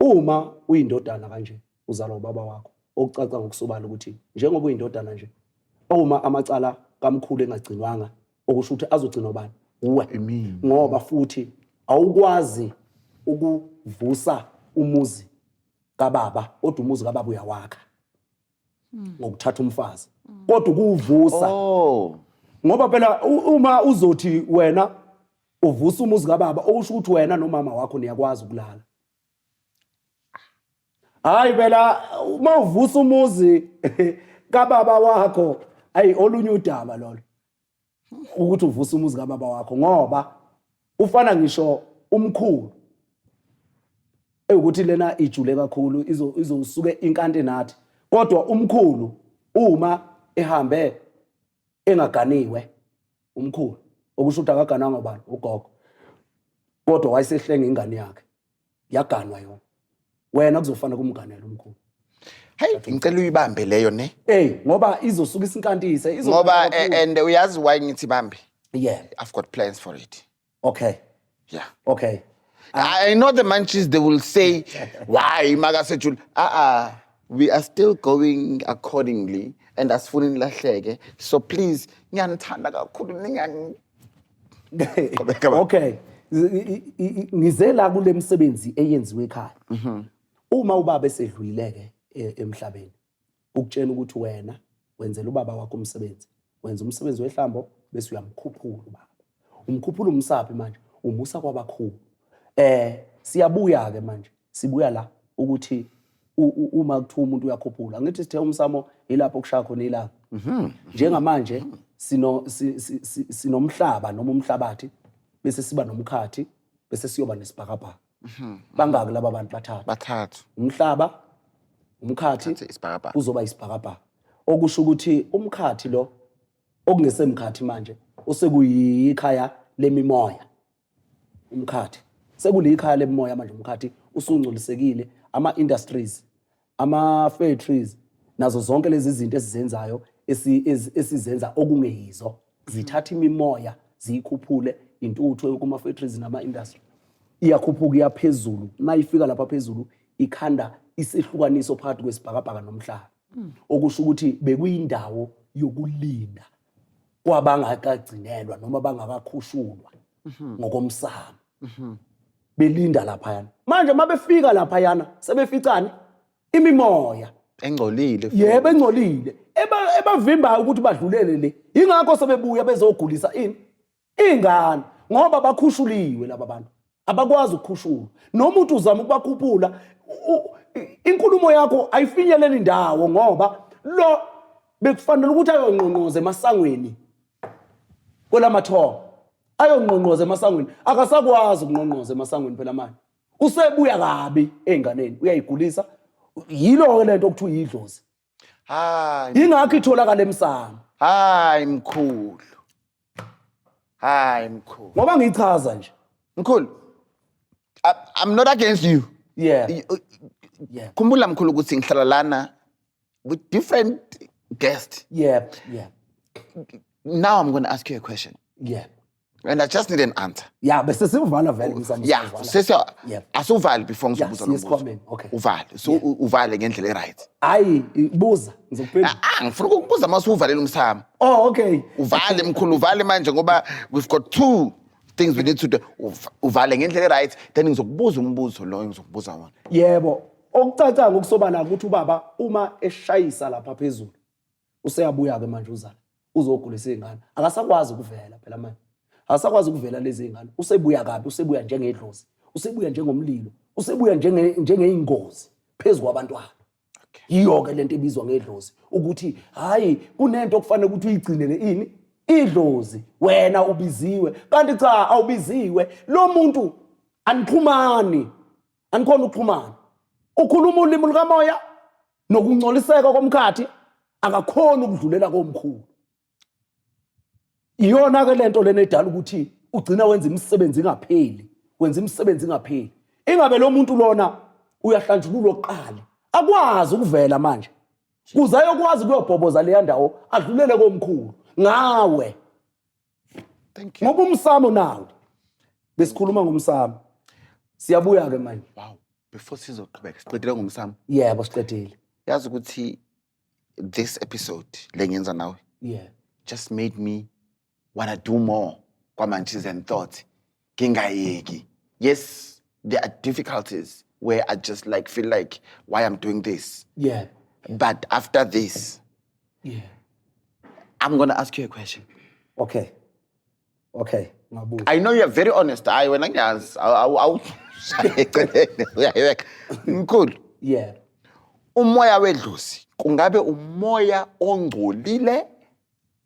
uma uyindodana kanje uzalwa ubaba wakho okucaca ngokusobala ukuthi njengoba uyindodana nje uma amacala kamkhulu engagcinwanga okusho ukuthi azogcinwa ubani uwe ngoba futhi awukwazi ukuvusa umuzi kababa kodwa umuzi kababa uyawakha ngokuthatha umfazi kodwa ukuvusa ngoba phela uma uzothi wena uvusa umuzi kababa okusho ukuthi wena nomama wakho niyakwazi ukulala. Hayi phela uma uvusa umuzi kababa wakho ayi olunye udaba lolo ukuthi uvusa umuzi kababa wakho ngoba ufana ngisho umkhulu ukuthi lena ijule kakhulu izosuke inkante nathi kodwa umkhulu uma ehambe engaganiwe umkhulu okusho ukuthi akagananga ubani ugogo kodwa wayesehlenga ingane yakhe yaganwa yona wena kuzofana kumganela umkhulu. Hey, ngicela uyibambe leyo ne. Ngoba izosuka isinkantise ngoba and uyazi why ngithi bambe? Yeah, I've got plans for it. Okay. Yeah. Okay. I know the Manchis, they will say, why Magasejul? We are still going accordingly and as funin lahleke. So please, okay. Ngizela kule msebenzi eyenziwe ekhaya. Uma ubaba esedlulileke emhlabeni, ukutshena ukuthi wena wenzela ubaba wakho umsebenzi. Wenza umsebenzi wehlambo bese uyamkhuphula ubaba. Umkhuphula umsaphi manje? Umusa kwabakhulu. Siyabuya ke manje. Sibuya la ukuthi uma kuthiwa umuntu uyakhuphula. Ngithi sithe umsamo ilapho kushaya khona ilanga. Njengamanje sinomhlaba noma umhlabathi bese siba nomkhathi bese siyoba nesibhakabhaka. Bangaki laba bantu bathathu? Umhlaba, umkhathi, kuzoba isibhakabhaka. Okusho ukuthi umkhathi lo okungesemkhathi manje usekuyikhaya lemimoya. Umkhathi sekulikhaya lemimoya manje umkhathi usungcolisekile ama-industries ama-factories nazo zonke lezi zinto esizenzayo esizenza okungeyizo zithatha imimoya ziyikhuphule intuthu kuma-factories nama-industry iyakhuphuka iyaphezulu nayifika lapha phezulu ikhanda isehlukaniso phakathi kwesibhakabhaka nomhlaba okusho ukuthi bekuyindawo yokulinda kwabangakagcinelwa noma bangakakhushulwa ngokomsamo belinda lapha yana manje mabefika lapha yana sebeficani imimoya engcolile yebo engcolile ebavimba ukuthi badlulele le ingakho sebebuya bezogulisa ingane ngoba bakhushuliwe laba bantu abakwazi ukukhushula noma umuntu uzama ukubakhuphula inkulumo yakho ayifinyeleli indawo ngoba lo bekufanele ukuthi ayongqonqoze emasangweni kwelamathongo ayongqonqoze emasangweni akasakwazi ukungqonqoza emasangweni phela manje usebuya kabi enganeni uyayigulisa yilo lento okuthiwa yidlozi ingakho itholakala emsamo mkhulu ngoba ngichaza nje mkhulu I'm not against you. Yeah. Khumbula mkhulu ukuthi ngihlala lana with different guests. Yeah. Now I'm going to ask you a question. Yeah. And I just need an answer. Yeah, bese sivala vele ngizama. Yeah, asuvali before ngizobuza lo mbuzo. Okay. Uvale. So uvale ngendlela eright. Hayi, buza ngizokuphendula. Ngifuna ukubuza masuvalele umsamo. Oh, okay. Uvale mkhulu, uvale manje ngoba we've got two things we need to do. Uvale ngendlela right, then ngizokubuza umbuzo lo ngizokubuza wona. Yebo, okucaca ngokusobala ukuthi ubaba uma eshayisa lapha phezulu useyabuya ke manje uzala uzogulisa izingane akasakwazi ukuvela phela manje akasakwazi ukuvela lezi izingane usebuya kabi usebuya njengedlozi usebuya njengomlilo usebuya njengeingozi phezulu kwabantwana. Yiyo ke lento ebizwa ngedlozi ukuthi hayi kunento okufanele ukuthi uyigcinele idlozi wena ubiziwe kanti cha awubiziwe lo muntu anixhumani anikhona ukuxhumana ukhuluma ulimi lukamoya nokungcoliseka komkhathi akakhona ukudlulela komkhulu. Iyona ke lento lena edala ukuthi ugcina wenza imisebenzi ingapheli ingabe lo muntu lona uyahlanjululwa oqala akwazi ukuvela manje kuze ayokwazi kuyobhoboza le ndawo adlulele komkhulu ngawe. Thank you. Ngoba umsamo nawo besikhuluma ngomsamo siyabuya ke manje. Wow, before sizoqhubeka siqedile ngomsamo. Yebo siqedile. Yazi ukuthi this episode lengenza nawe just made me wanna do more kwamanches and thoughts ngingayeki. Yes, there are difficulties where I just feel like why I'm doing this. Yeah. But after this, I'm going to ask you a question. Okay. Ngabuza. I know you're very honest. I wena ngiyazi. Uyayeka. Mkhulu. Yeah. Umoya wedlozi kungabe umoya ongcolile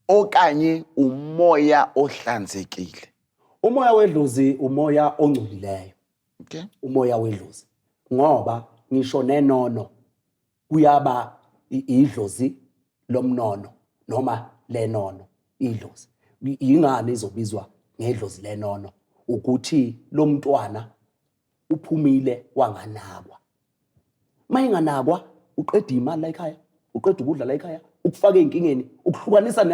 okanye umoya ohlanzekile? Umoya wedlozi umoya ongcolileyo. Okay. Umoya wedlozi. Ngoba ngisho nenono kuyaba idlozi lomnono noma lenono idlozi. Ingane izobizwa ngedlozi lenono ukuthi lo mntwana uphumile wanganakwa. Mayinganakwa uqeda imali la ekhaya, uqeda ukudla la ekhaya, ukufaka einkingeni, ukuhlukanisa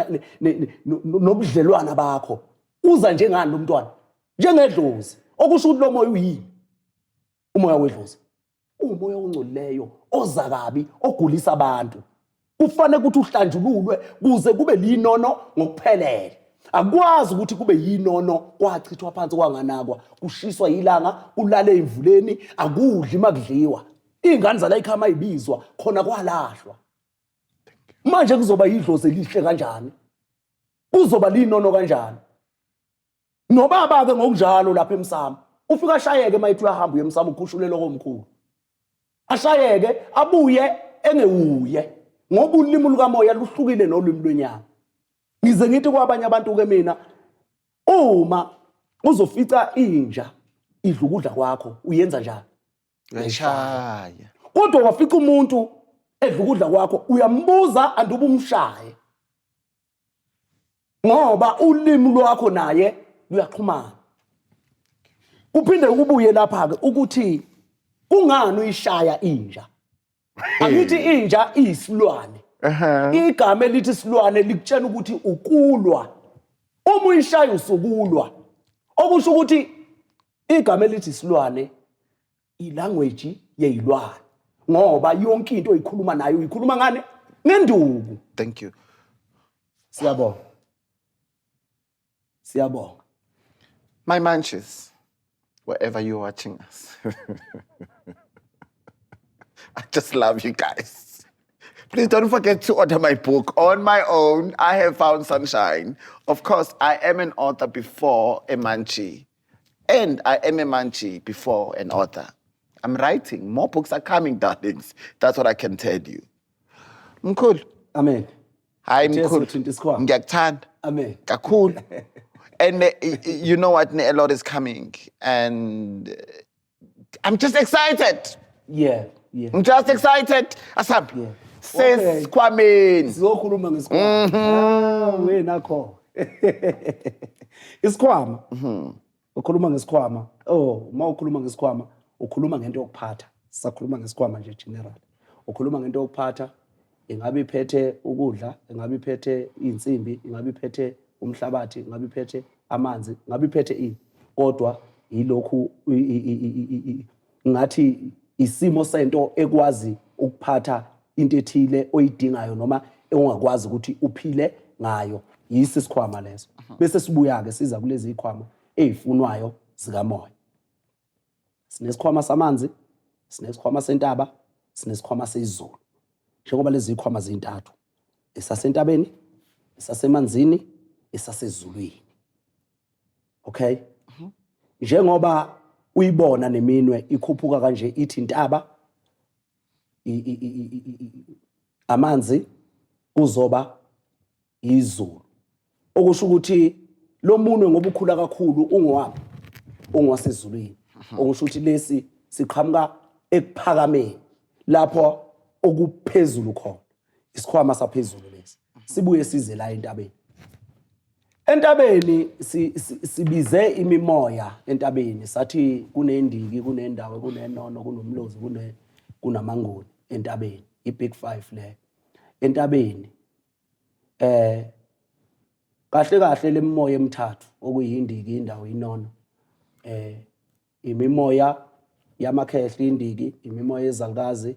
nobudlelwana bakho. Uza njengani lo mntwana? Njengedlozi. Okusho ukuthi lo moya uyini? Umoya wedlozi. Umoya ongcolileyo, oza kabi, ogulisa abantu. Kufanele ukuthi uhlanjululwe kuze kube linono ngokuphelele. Akwazi ukuthi kube yinono kwachithwa phansi kwanganakwa, kushiswa ilanga, kulale emvuleni, akudli makudliwa. Ingane zala ikhama ibizwa khona kwalahlwa. Manje kuzoba idlozi elihle kanjani? Kuzoba linono kanjani? Nobaba ke ngokunjalo lapha eMsamo. Ufika ashayeke mayithi uyahamba uyeMsamo ukhushulelo komkhulu. Ashayeke abuye engewuye. Ngoba ulimi lukamoya luhlukile nolimi lwenyama. Ngize ngithi kwabanye abantu ke mina uma uzofica inja idla ukudla kwakho uyenza njani? Uyashaya. Kodwa wafica umuntu edla ukudla kwakho uyambuza anduba umshaye. Ngoba ulimi lwakho naye luyaxhumana. Kuphinde kubuye lapha ke ukuthi kungani uyishaya inja? Angithi inja iyisilwane. Igama elithi isilwane likutshela ukuthi ukulwa. Uma uyishaya usukulwa. Okusho ukuthi igama elithi isilwane ilanguage yezilwane. Ngoba yonke into oyikhuluma nayo uyikhuluma ngani? Ngenduku. Thank you. Siyabonga. My munches, wherever you're watching us. I just love you guys. Please don't forget to order my book. On my own, I have found sunshine. Of course, I am an author before a Manchi. And I am a Manchi before an author. I'm writing. More books are coming, darlings. That's what I can tell you. Mkhulu. Amen. Hi, Mkhulu. Ngiyakuthanda. Amen. Kakhulu. And you know what? A lot is coming. And I'm just excited. Yeah. I'm just excited. Asam. Yeah. Says Kwame. Sizokhuluma ngesikhwama. Wena kho. Isikhwama. Ukhuluma ngesikhwama. Uma ukhuluma ngesikhwama, ukhuluma ngento yokuphatha. Sisakhuluma ngesikhwama nje general. Ukhuluma ngento yokuphatha, ingabe iphethe ukudla, ingabe iphethe insimbi, ingabe iphethe umhlabathi, ingabe iphethe amanzi, ingabe iphethe ini. Kodwa yilokhu ngathi isimo sento ekwazi ukuphatha into ethile oyidingayo noma ongakwazi ukuthi uphile ngayo. Yisi isikhwama leso. Bese sibuya ke siza kulezi ikhwama ezifunwayo zikamoya. Sinesikhwama samanzi, sinesikhwama sentaba, sinesikhwama sezulu. Njengoba lezi ikhwama zintathu. Esasentabeni, esasemanzini, esasezulwini. Okay? Njengoba uyibona neminwe ikhuphuka kanje ithi intaba amanzi kuzoba izulu. Okusho ukuthi lo munwe ngoba ukhula kakhulu ungowaphi? Ungwasezulwini. Okusho ukuthi lesi siqhamuka ekuphakameni lapho okuphezulu khona. Isikhwama saphezulu lesi. Sibuye size la entabeni. Entabeni sibize imimoya entabeni sathi kunendiki, kunendawo, kunenono, kunomlozi, kunamanguni entabeni. I-Big 5 le. Entabeni kahle lemimoya emithathu okuyindiki, indawo, inono. Imimoya yamakhehla, indiki, imimoya yezalukazi,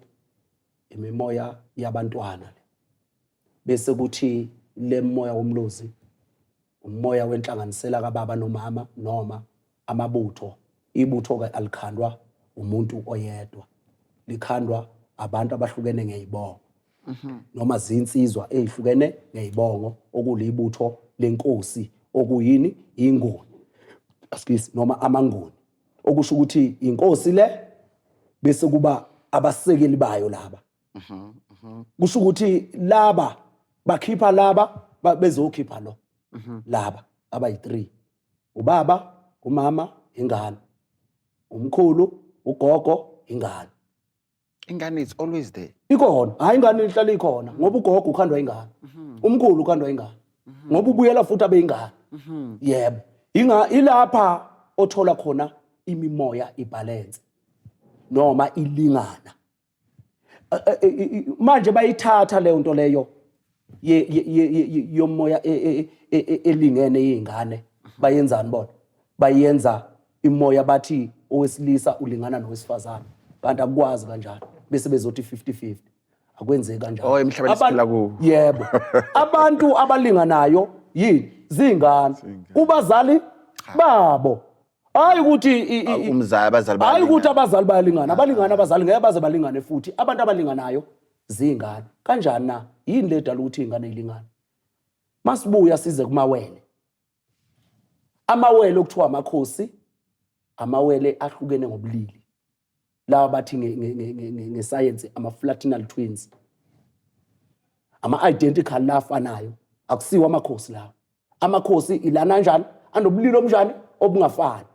imimoya yabantwana. Bese kuthi lemoya womlozi umoya wenhlanganisela kababa nomama noma amabutho. Ibutho ke alikhandwa umuntu oyedwa. Likhandwa abantu abahlukene ngezibongo. Noma zinsizwa ezihlukene ngezibongo okulibutho lenkosi okuyini ingoni askisi noma amangoni okusho ukuthi inkosi le bese kuba abasekeli bayo laba kusho ukuthi laba bakhipha laba bezokhipha lo laba abayi3 ubaba umama ingane umkhulu ugogo ingane is always there ikhona hayi ingane ihlala ikhona ngoba ugogo ukhandwa ingane umkhulu ukhandwa ingane ngoba ubuyela futhi abe ingane yebo ilapha othola khona imimoya ibalance noma ilingana manje bayithatha leyo nto leyo yomoya elingene yezingane bayenzani bona bayenza imoya bathi owesilisa ulingana nowesifazana kanti akwazi kanjalo bese bezothi 50-50 akwenzeki kanjalo emhlabeni siphila kuwo yebo abantu abalinganayo yini zingane kubazali babo hayi ukuthi abazali hayi ukuthi abazali bayalingana abalingana abazali ngeke baze balingane futhi abantu abalinganayo zingane kanjani na yini le dala ukuthi ingane ilingane masibuya size kumawele amawele okuthiwa amakhosi amawele ahlukene ngobulili lawa bathi ngescience ama-fraternal twins ama-identical lafanayo akusiwa amakhosi lawo amakhosi ilana kanjani anobulili obunjani obungafani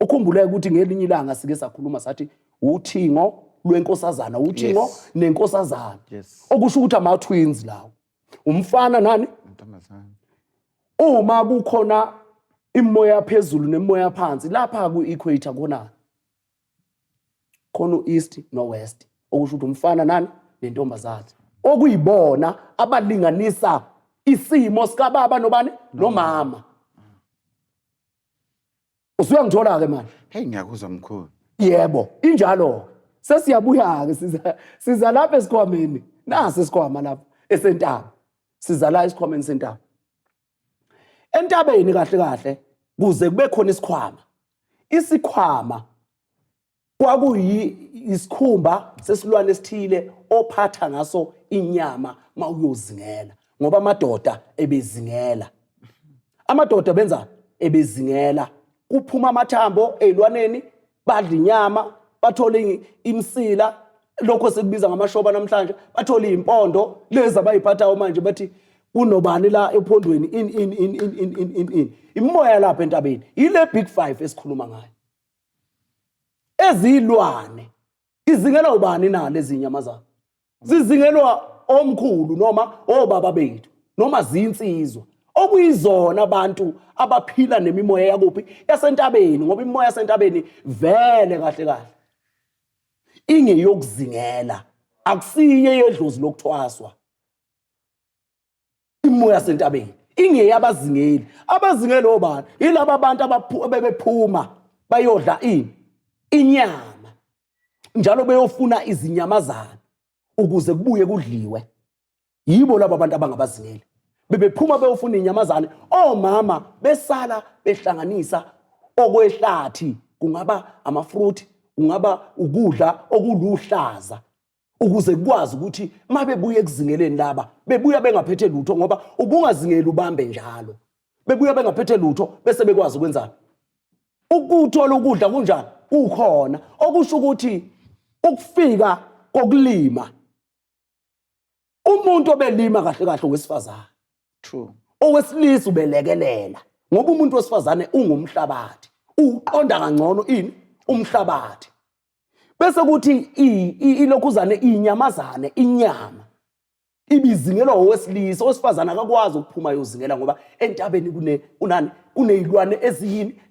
ukhumbuleke ukuthi ngelinye ilanga sike sakhuluma sathi uthingo lwenkosazana uthingo nenkosazana okusho ukuthi ama-twins lawo umfana nani intombazana uma kukhona imoya phezulu nemoya phansi lapha ku-equator khona east no west okusho ukuthi umfana nani nentombazana okuyibona abalinganisa isimo sikababa nobani nomama usuyangithola ke manje hey ngiyakuzwa mkhulu yebo injalo sesiyabuya ke siza lapha esikhwameni nasi isikhwama lapha esentaba siza la esikhwameni sentaba entabeni kahle kahle kuze kube khona isikhwama kwakuyisikhumba sesilwane esithile ophatha ngaso inyama mawuyozingela ngoba amadoda ebezingela amadoda benza ebezingela kuphuma amathambo ezilwaneni badla inyama bathole imsila lokho sekubiza ngamashoba namhlanje bathole impondo lezi abayiphathayo manje bathi kunobani la ephondweni in imoya lapha entabeni ile big 5 esikhuluma ngayo ezilwane izingelwa ubani na lezi nyamazana zizingelwa omkhulu noma obaba bethu noma zinsizwa okuyizona abantu abaphila nemimoya yakuphi yasentabeni ngoba imimoya yasentabeni vele kahle kahle ingeyokuzingela akusiye yedlozi lokuthwaswa imoya yasentabeni ingeyabazingeli abazingeli obani yilabo abantu abebephuma bayodla inyama njalo beyofuna izinyamazana ukuze kubuye kudliwe yibo labo abantu abangabazingeli bebephuma beyofuna inyamazane omama besala behlanganisa okwehlathi kungaba amafruit kungaba ukudla okuluhlaza ukuze kukwazi ukuthi mabebuye kuzingeleni laba bebuya bengaphethe lutho ngoba ubungazingeli ubambe njalo bebuya bengaphethe lutho bese bekwazi ukwenzana ukuthola ukudla kunjani kukhona okusho ukuthi ukufika kokulima umuntu obelima kahle kahle wesifazana true owesilisa ubelekelela ngoba umuntu wesifazane ungumhlabathi uqonda kangcono umhlabathi bese kuthi ilokhuzane inyamazane inyama ibizingelwa owesilisa owesifazana akakwazi ukuphuma yozingela ngoba entabeni kunezilwane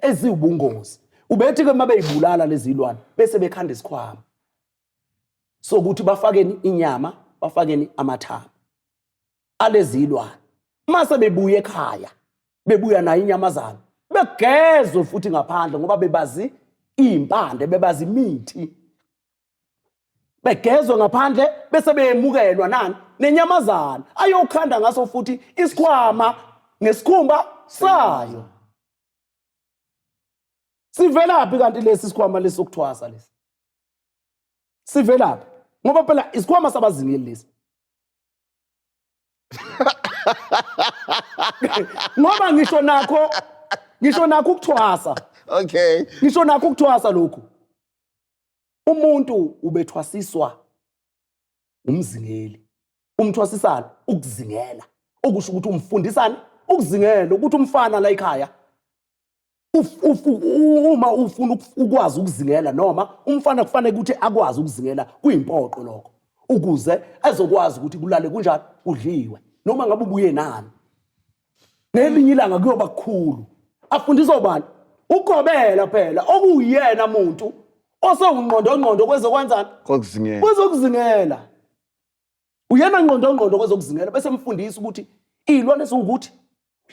eziwubungozi ubethi ke mabeyibulala lezi zilwane bese bekhanda isikhwama sokuthi bafakeni inyama bafakeni amathamba alezi zilwane mase bebuye ekhaya bebuya nayo inyamazana begezwe futhi ngaphandle ngoba bebazi impande bebazi imithi begezwe ngaphandle bese beyemukelwa nani nenyamazana ayokhanda ngaso futhi isikhwama ngesikhumba sayo sivelaphi kanti lesi sikhwama lesokuthwasa lesi sivelaphi ngoba phela isikhwama sabazingeli lesi Ngoba ngisho nakho ukuthwasa. Okay. Ngisho nakho ukuthwasa lokhu. Umuntu ubethwasiswa umzingeli. Umthwasisana ukuzingela. Okusho ukuthi umfundisana ukuzingela ukuthi umfana la ekhaya uma ufuna ukwazi ukuzingela noma umfana kufanele ukuthi akwazi ukuzingela kuyimpoqo lokho ukuze azokwazi ukuthi kulale kunjani kudliwe noma ngabe ubuye nani ngelinye ilanga kuyoba kukhulu afundiswa ubani ugobela phela okuyena umuntu osewungqondo kwezokwenzana kwezokuzingela uyena ngqondo kwezokuzingela bese mfundisa ukuthi ilwane sokuthi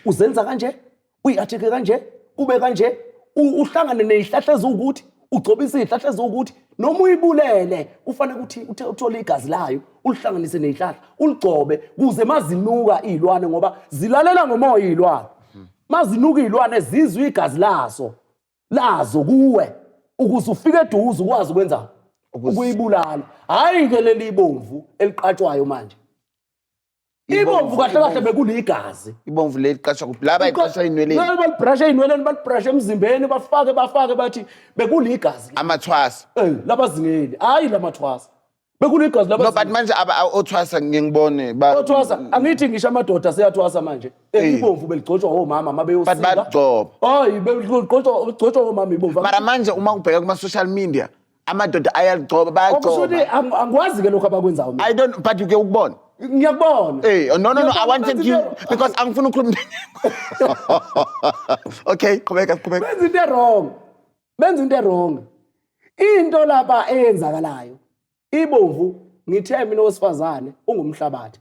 uzenza kanje uyatheke kanje kube kanje uhlangane nezihlahla ezukuthi ugcobisa izihlahla ezukuthi noma uyibulele kufanele ukuthi uthole igazi layo ulihlanganise nezihlahla uligcobe kuze mazinuka izilwane ngoba zilalela ngomoya izilwane mazinuka izilwane zizwe igazi lazo kuwe ukuze ufike eduze ukwazi ukwenza ukuyibulala hayi ke leli ibomvu eliqatshwayo manje ibomvu kahle bekuligazi ibomvu leliqashwa laba iqashwa inweleni balibrasha inweleni balibrasha emzimbeni bafake bathi bekuligazi amathwasa labazingeli hayi lamathwasa bekuligazi no but manje othwasa ngiyibone othwasa angithi ngisho amadoda seyathwasa manje ibomvu beligcotshwa omama mabeyosika but bagcoba hayi beligcotshwa omama ibomvu mara manje uma ubheka kuma social media amadoda ayagcoba bayagcoba okuthi angikwazi ke lokho abakwenzayo I don't but you ke ukubona ngiyakubona no I wanted you because angifuna ukukhuluma okay qhubeka benza into wrong into lapha eyenzakalayo ibomvu ngithe mina owesifazane ungumhlabathi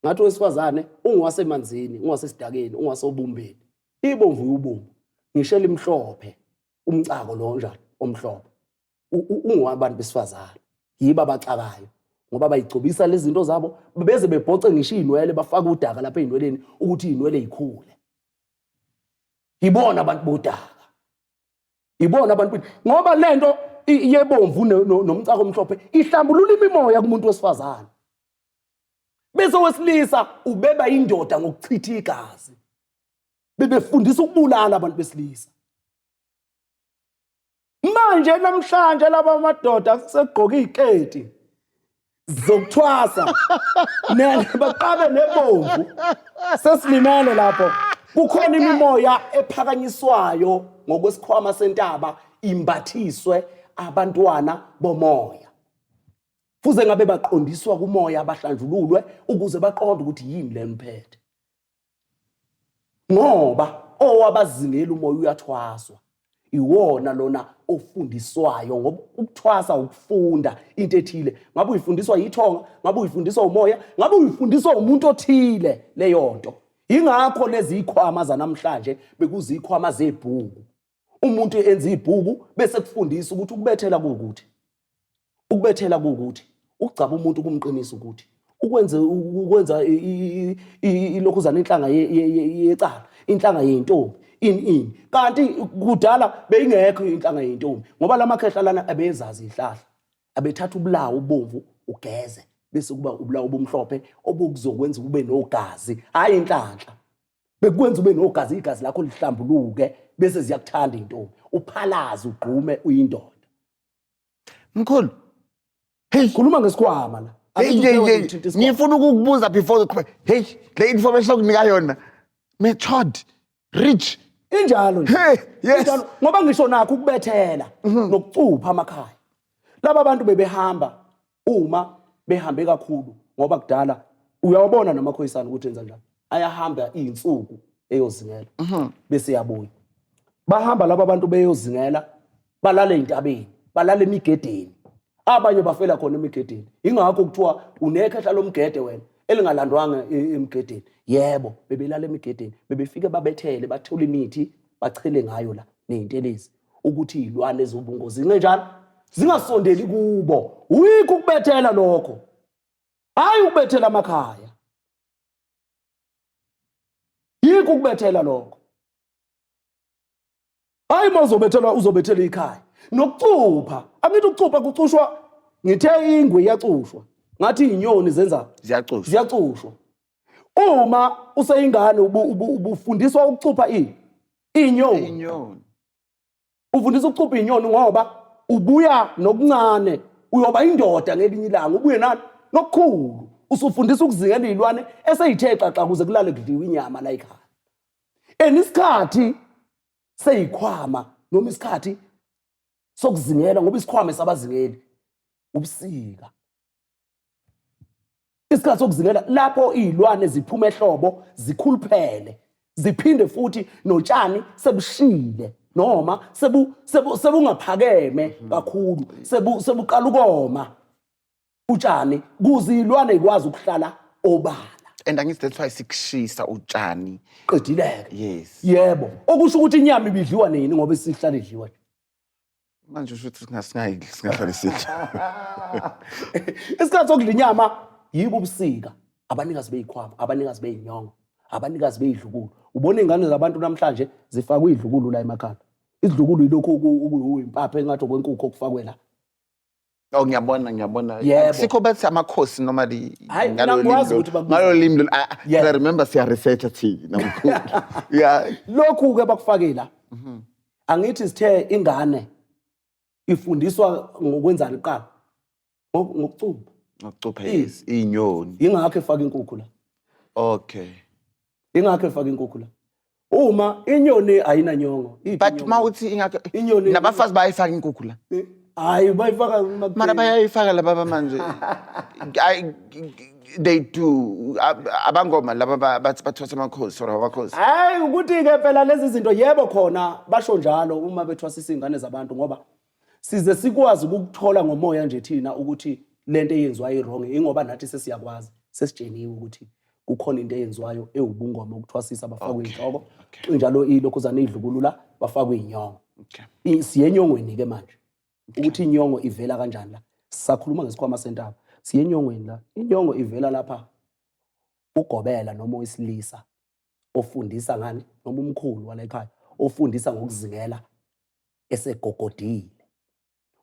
ngathi owesifazane ungiwasemanzini ungasesidakeni ungasobumbeni ibomvu ubomvu ngishela imhlophe umcako lo njalo omhlophe ungabantu besifazane yiba abacakayo ngoba bayigcobisa lezi zinto zabo beze bebhoce ngisho inwele bafaka udaka lapha einweleni ukuthi inwele ikhule ibona abantu bodaka ibona abantu ngoba lento yebomvu nomcako omhlophe ihlambulula imimoya kumuntu wesifazane bese wesilisa ubeba indoda ngokuchitha igazi bebefundisa ukubulala abantu besilisa manje namhlanje laba amadoda segqoka iziketi zokuthwasa baqabe nebomvu sesilimele lapho kukhona imimoya ephakanyiswayo ngokwesikhwama sentaba imbathiswe abantwana bomoya fuze ngabe baqondiswa kumoya abahlanjululwe ukuze baqonde ukuthi yini le mphethe ngoba owabazingela umoya uyathwaswa iwona lona ofundiswayo ngoba ukuthwasa ukufunda into ethile ngabe uyifundiswa yithonga ngabe uyifundiswa umoya ngabe uyifundiswa umuntu othile leyo nto ingakho lezi ikhwama zanamhlanje bekuzikhwama zebhuku umuntu enza ibhuku bese kufundisa ukuthi ukubethela kukuthi ugcaba umuntu kumqinisa ukuthi ukwenza ilokhuzana inhlanga yecala inhlanga yentombi in kanti kudala beyingekho inhlanga yentombi ngoba lamakhehla lana abezazi ihlahla abethatha ubulawo ubomvu ugeze bese kuba ubulawo obumhlophe obukuzokwenza ube nogazi hayi inhlanhla bekwenza ube nogazi igazi lakho lihlambuluke bese ziyakuthanda intombi uphalaza ugqume uyindoda mkhulu hey khuluma ngesikhwama la ngifuna ukukubuza before hey le information okunika yona method rich injalo nje yes ngoba ngisho nakho ukubethela nokucupha amakhaya laba bantu bebehamba uma behambe kakhulu ngoba kudala uyawabona namakhoyisana ukuthi enza njani ayahamba izinsuku eyozingela bese yabuya bahamba laba bantu beyozingela balale entabeni balale emigedeni abanye bafela khona emigedeni ingakho kuthiwa unekhehla lomgede wena elingalandwanga emigedeni yebo bebelala emigedeni bebefike babethele bathola imithi bachele ngayo la nezintelezi ukuthi izilwane ezobungozi ngenjani zingasondeli kubo uyikho ukubethela lokho hayi ukubethela amakhaya yikho ukubethela lokho hayi uzobethela ikhaya nokucupha angithi ukucupha kucushwa ngithe ingwe iyacushwa ngathi inyoni zenza ziyacushwa ziyacushwa uma useyingane ubufundiswa ukucupha inyoni. Ufundiswa ukucupha inyoni ngoba ubuya nokuncane uyoba indoda ngelinye ilanga ubuye nani nokukhulu. Usufundisa ukuzingela izilwane eseyithe xaxa kuze kulale kudliwa inyama la ekhaya. Isikhathi seyikhwama noma isikhathi sokuzingela ngoba isikhwama sabazingeli ubusika. Isikhathi sokuzingela lapho izilwane ziphuma ehlobo zikhuluphele ziphinde futhi notshani sebushile noma sebungaphakeme kakhulu sebuqala ukoma utshani kuze izilwane ikwazi ukuhlala obala. And angithi that's why sikushisa utshani. Qedileke. Yes. Yebo. Okusho ukuthi inyama ibidliwa nini ngoba isihlala idliwa. Manje usho ukuthi singahlala sidla. Isikhathi sokudla inyama yibo ubusika. Abanikazi beyikhwama, abanikazi beyinyongo, abanikazi beyidlukulu. Ubona izingane zabantu namhlanje zifakwe idlukulu la emakhaya. Idlukulu yilokho okuyimpapha engathi okwenkukhu okufakwe la. Oh ngiyabona. Yebo. Sikho bathi amakhosi normally ngalo limi I remember siya research thina mkhulu. Yeah. Lokhu ke bakufake la. Angithi sithe ingane ifundiswa ngokwenzana iqala. Ngokucupha. Ngokucupha inyoni. Ingakho efaka inkukhu la. Okay. Ingakho efaka inkukhu la. Uma inyoni ayinanyongo. But mawuthi ingakho inyoni nabafazi bayifaka inkukhu la. Hayi bayifaka mara bayayifaka laba manje. They do abangoma laba bathi bathwasa amakhosi or abakhosi. Hayi ukuthi ke phela lezi zinto yebo khona basho njalo uma bethwasisa izingane zabantu ngoba size sikwazi ukuthola ngomoya nje thina ukuthi lento eyenziwa irong ingoba nathi sesiyakwazi sesitsheniwe ukuthi kukhona into eyenziwayo ewubungoma ukuthwasisa abafakwe inhloko njalo ilokhuzana idlukulula bafakwe inyongo. Okay. Siyenyongweni ke manje ukuthi inyongo ivela kanjani la sisakhuluma ngesikhwama sentaba siyenyongweni la inyongo ivela lapha ugobela noma wesilisa ofundisa ngani noma umkhulu wala ekhaya ofundisa ngokuzingela esegogodile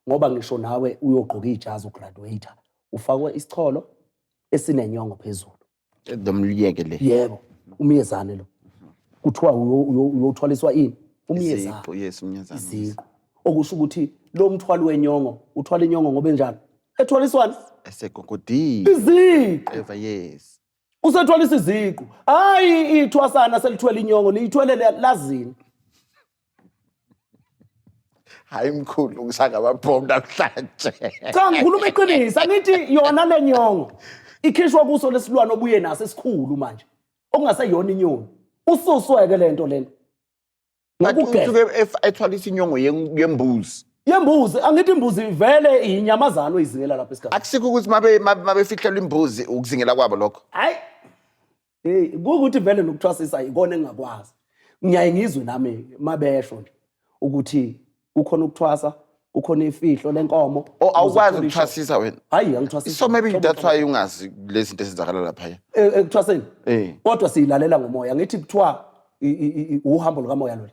ngoba ngisho nawe uyogqoka ijazi ugraduate ufakwe isicholo esinenyongo phezulu domliyeke le. yebo umyezane lo kuthiwa uyothwaliswa ini umyezane. Yes umyezane. Okusho ukuthi lo mthwalo wenyongo uthwala inyongo ngoba enjani ethwaliswana esegogodile iziqu. Yes. Usethwalisa iziqu hayi ithwasana selithwela inyongo liyithwele lazini. Hayi mkhulu ngisaka ababhonga namhlanje. Cha ngikhuluma iqiniso ngithi yona lenyongo ikhishwa kuso lesilwane obuye naso esikhulu manje okungaseyona inyoni ususweke lento lena. Ngokuke ethwalisa inyongo yembuzi. Yembuzi angithi imbuzi ivele inyamazana oyizingela lapha esikhathi. Akusiko ukuthi mabefihlelwa imbuzi ukuzingela kwabo lokho. Hayi. Ukuthi vele nokuthwasisa ikona engakwazi. Ngiyaye ngizwe nami mabesho nje ukuthi ukhona ukuthwasa, ukhona ifihlo lenkomo. Awukwazi ukuthwasisa wena. Hayi angithwasisa. So maybe that's why ungazi lezi zinto ezenzakala lapha. Ekuthwaseni. Kodwa siyilalela ngomoya ngithi kuthiwa uhambo lukamoya lo.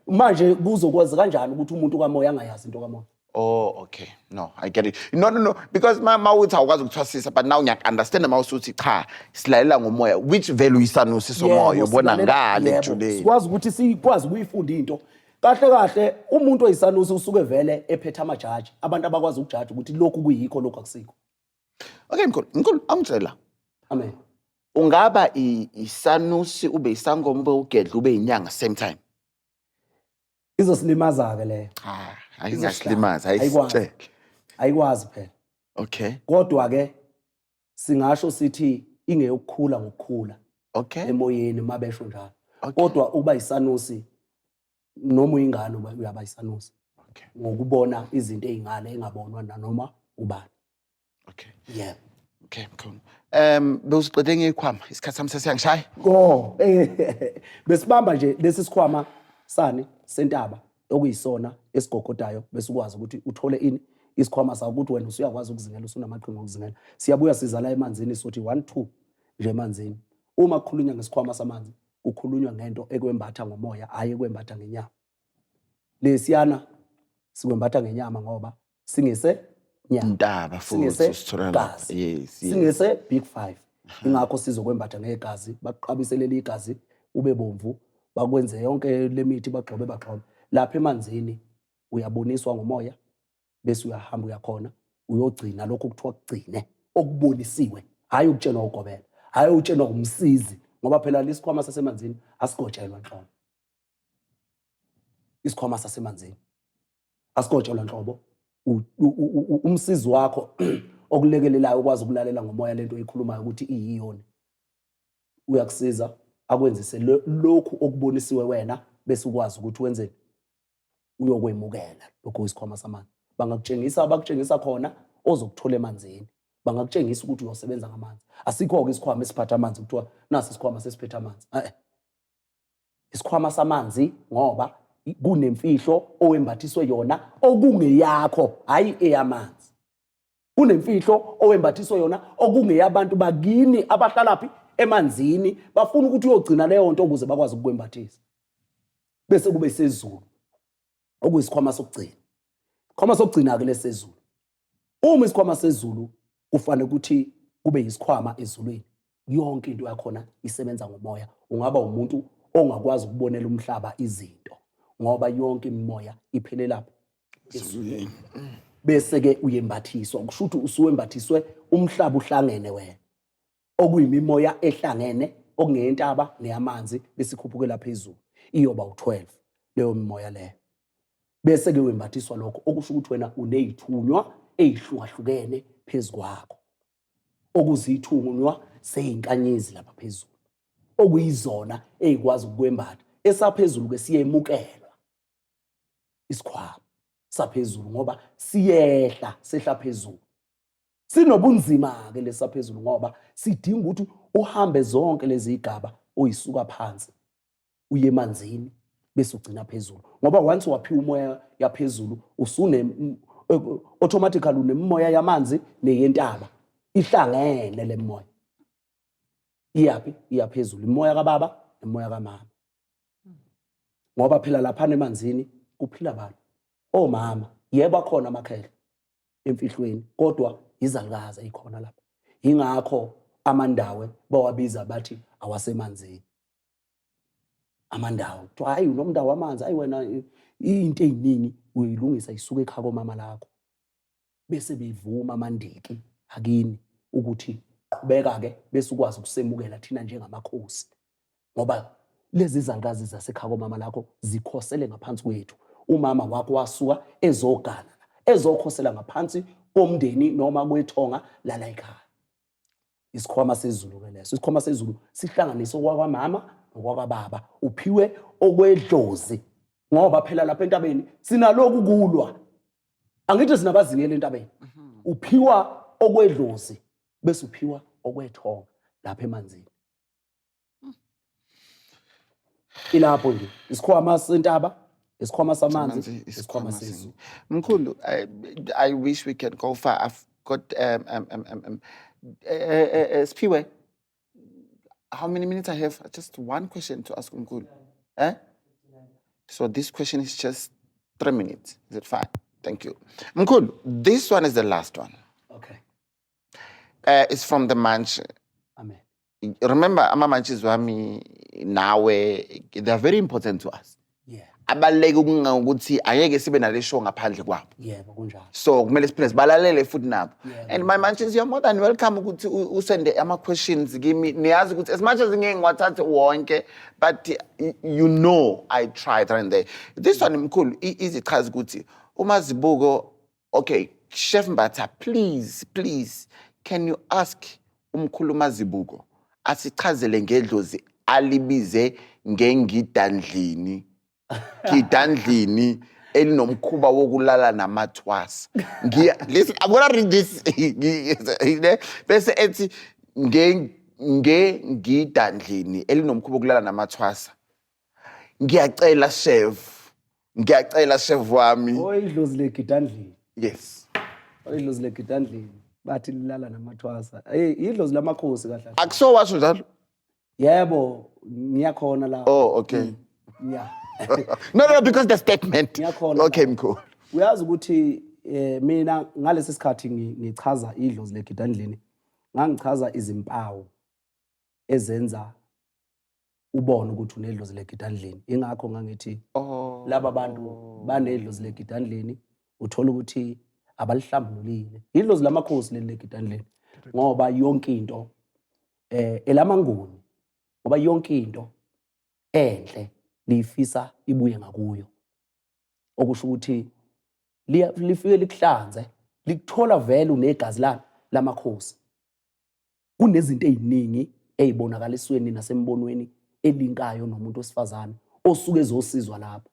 Manje kuzokwazi kanjani ukuthi umuntu kamoya angayazi into kamoya? Oh okay. No, I get it. No. Because mawuthi awukwazi ukuthwasisa but now ngiyak understand mawusuthi cha silalela ngomoya which value isanusi somoya ubona ngale today. Sikwazi ukuthi sikwazi ukuyifunda into. Kahle umuntu oyisanusi usuke vele ephethe amajaji abantu abakwazi ukujaji ukuthi lokhu kuyikho lokhu akusikho. Okay mkhulu amtshela. Amen. Ungaba isanusi ube isangoma ube ugedla ube inyanga same time. Izosilimaza ke leyo. Ayizasilimaza ayisitshele. Ayikwazi phela. Okay. Kodwa ke singasho sithi ingeyokukhula ngokukhula. Okay. Emoyeni mabesho njalo. Kodwa uba isanusi noma uyingane uyaba isanusi. Okay. Ngokubona izinto ezingale engabonwa nanoma ubani. Okay. Yeah. Okay mkhulu. Bewusiqede ngeyikhwama isikhathi sami sesiyangishaya. Besibamba nje lesi sikhwama sani sentaba okuyisona esigogodayo bese ukwazi ukuthi uthole ini isikhwama sakho ukuthi wena usuyakwazi ukuzingela usunamaqhinga okuzingela. Siyabuya sizala emanzini sothi 1 2 nje emanzini. Uma kukhulunywa ngesikhwama samanzi kukhulunywa ngento ekwembatha ngomoya hayi ekwembatha ngenyama. Lesiyana sikwembatha ngenyama ngoba singese Ntaba futhi sithola lapha. Yes. Singese Big 5. ingakho sizokwembatha ngegazi bakuqabiselele igazi ube bomvu bakwenze yonke lemithi bagxobe lapha emanzini uyaboniswa ngomoya bese uyahamba uyakhona uyogcina lokho kuthiwa kugcine okubonisiwe hayi ukutshelwa ugobela hayi utshelwa umsizi ngoba phela lesikhwama sasemanzini asigotshelwa nhlobo isikhwama sasemanzini asigotshelwa nhlobo umsizi wakho okulekelelayo ukwazi ukulalela ngomoya lento oyikhulumayo ukuthi iyiyona uyakusiza akwenzise lokhu okubonisiwe wena bese ukwazi ukuthi wenzeni uyokwemukela lokho isikhwama samanzi bangakutshengisa abakutshengisa khona ozokuthola emanzini bangakutshengisa ukuthi uyosebenza ngamanzi asikho-ke isikhwama esiphatha amanzi kuthiwa nasi isikhwama sesiphethe amanzi isikhwama samanzi ngoba kunemfihlo owembathiswe yona okungeyakho hayi eyamanzi kunemfihlo owembathiswe yona okungeyabantu bakini abahlalaphi emanzini bafuna ukuthi uyogcina leyo nto ukuze bakwazi ukwembathisa bese kube sezulu okuyisikhwama sokugcina isikhwama sokugcina ke lesezulu uma isikhwama sezulu kufanele ukuthi kube yisikhwama ezulwini yonke into yakhona isebenza ngomoya ungaba umuntu ongakwazi ukubonela umhlaba izinto ngoba yonke imimoya iphelela ezulwini bese ke uyembathiswa kusho ukuthi usuwembathiswe umhlaba uhlangene wena okuyimimoya ehlangene okungeyentaba neyamanzi besikhuphukela phezulu iyoba u12 leyo mimoya leyo bese ke wembathiswa lokho okusho ukuthi wena unezithunywa ezihlukahlukene phezukwakho okuzithunywa seyinkanyezi lapha phezulu okuyizona ezikwazi ukwembatha esaphezulu ke siyemukelwa isikhwama saphezulu ngoba siyehla sehla phezulu sinobunzima ke lesaphezulu ngoba sidinga ukuthi uhambe zonke lezi igaba oyisuka phansi uye emanzini bese ugcina phezulu ngoba once waphiwa umoya yaphezulu usune automatically unemoya yamanzi neyentaba ihlangene lemoya iyapi iyaphezulu imoya kaBaba nemoya kaMama ngoba phela lapha emanzini kuphila abantu omama yebo akhona amakhehla emfihlweni kodwa izalukazi ayikhona lapha ingakho amandawe bawabiza bathi awasemanzini amandawo kuthiwa hayi unomndawo wamanzi hayi wena into eziningi uyilungisa isuke ekhaya komama lakho bese bevuma amandiki akini ukuthi qhubeka ke bese ukwazi ukusemukela thina njengamakhosi ngoba lezi zalukazi zasekhaya komama lakho zikhosele ngaphansi kwethu umama wakho wasuka ezogana ezokhosela ngaphansi komndeni noma kwethonga lala ekhaya isikhwama sezulu ke leso isikhwama sezulu sihlanganisa okwamama nokwababa uphiwe okwedlozi ngoba phela lapha entabeni sinaloku kulwa angithi sinabazingela entabeni uphiwa okwedlozi bese uphiwa okwethonga lapha emanzini ilapho nje isikhwama sentaba isikhwama samanzi isikhwama sezulu mkhulu I wish we can go far. I've got Spiwe, how many minutes I have? Just one question to ask Mkhulu. So this question is just 3 minutes. Is it fine? Thank you. Mkhulu, this one is the last one. Okay. It's from the Manch. Amen. Remember, ama Manches wami nawe, they are very important to us. Yeah. Abaleke ukuthi ayeke sibe nale show ngaphandle kwabo. Yebo kunjalo. So kumele siphinde balalele futhi nabo. And my Manches, you're more than welcome ukuthi usende ama questions kimi. Niyazi ukuthi as much as ngeke ngiwathathe wonke, but you know I tried right there. This one mkhulu izichaza ukuthi uMazibuko, okay, Chef Mbatha, please can you ask umkhulu Mazibuko asichazele ngedlozi alibize ngengidandlini ngidandlini elinomkhuba wokulala namathwasa listen, I'm gonna read this bese ethi ngengidandlini elinomkhuba wokulala namathwasa ngiyacela chef wami idlozi legidandlini. yes idlozi legidandlini bathi lilala namathwasa idlozi lamakhosi kahle akuso washo njalo yebo ngiyakhona la oh okay yeah no because the statement ngiyakhona okay mkhulu uyazi ukuthi mina ngalesi sikhathi ngichaza idlozi legidandlini ngangichaza izimpawu ezenza ubone ukuthi unedlozi legidandleni. Ingakho ngangithi laba bantu banedlozi legidandleni uthola ukuthi abalihlambululile. Idlozi lamakhosi leli legidandleni ngoba yonke into elamanguni ngoba yonke into enhle lifisa ibuye ngakuyo. Okusho ukuthi lifike likuhlanze likuthola vele unegazi lamakhosi. Kunezinto eziningi ezibonakalisweni nasembonweni elinkayo nomuntu osifazane osuke ezosizwa lapho.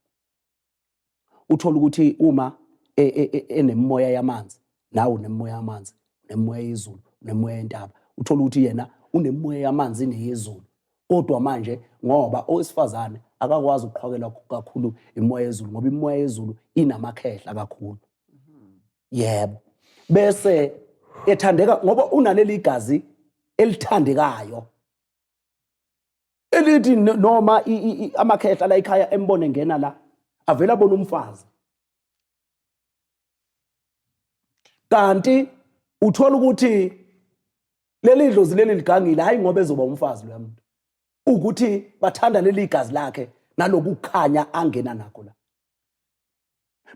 Uthola ukuthi uma enemoya yamanzi nawe unemoya yamanzi, unemoya yezulu, unemoya yentaba. Uthola ukuthi yena unemoya yamanzi neyezulu. Kodwa manje ngoba owesifazane akakwazi ukuqhawela kakhulu imoya yezulu ngoba imoya yezulu inamakhehla kakhulu. Yebo. Bese ethandeka ngoba unaleli igazi elithandekayo. Elithi noma amakhehla la ekhaya embone ngena la avela abona umfazi. Kanti uthola ukuthi leli dlozi leli ligangile hayi ngoba ezoba umfazi lo muntu. Ukuthi bathanda leli igazi lakhe nalokukhanya angena nakho la.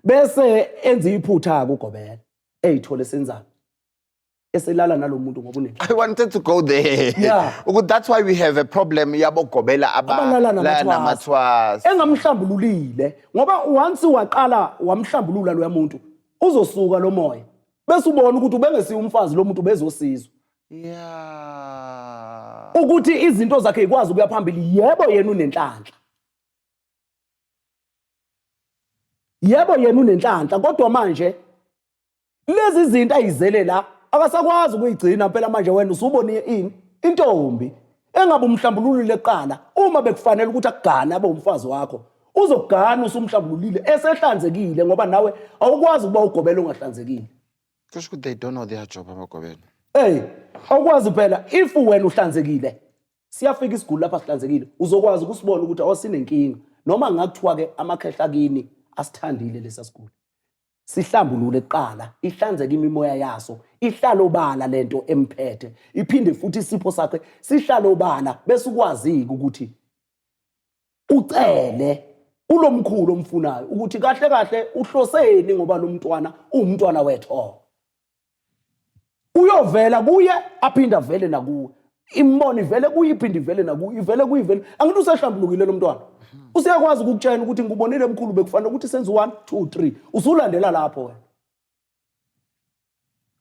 Bese enza iphutha kuGobela eyithole senzana. Eselala nalomuntu ngoba une. I wanted to go there. Yeah. That's why we have a problem yabo Gobela abalala namathwasa. Engamhlambululile ngoba once waqala wamhlambulula lo muntu uzosuka lo moya. Bese ubona ukuthi ubengesi umfazi lo muntu bezosizwa. Yeah. Ukuthi izinto zakhe ikwazi ukuya phambili. Yebo yena unenhlanhla. Yebo yena unenhlanhla kodwa manje lezi zinto ayizele la akasakwazi ukuyigcina phela manje wena usubone intombi engabe umhlambululile eqala uma bekufanele ukuthi akugane abe umfazi wakho uzokugana usumhlambululile esehlanzekile ngoba nawe awukwazi ukuba uGobela ongahlanzekile. Kusho ukuthi they don't know their job amaGobela. Awukwazi phela if wena uhlanzekile siyafika isiguli lapha sihlanzekile uzokwazi ukusibona ukuthi awusinenkinga noma ngakuthiwa ke amakhehla kini asithandile lesa siguli. Sihlambulule eqala ihlanzeke imimoya yaso ihlalo obala lento emphethe iphinde futhi isipho sakhe sihlalo obala bese ukwazi ukuthi ucele ulomkhulu omfunayo ukuthi kahle kahle uhloseni ngoba lo mntwana umntwana wethu uyovela kuye aphinda vele nakuwe imboni vele kuyiphinde ivele nakuwe ivele kuyivele angithi usehlambulukile lo mntwana usiyakwazi ukutshela ukuthi ngikubonile emkhulu bekufanele ukuthi senze 1 2 3 usulandela lapho wena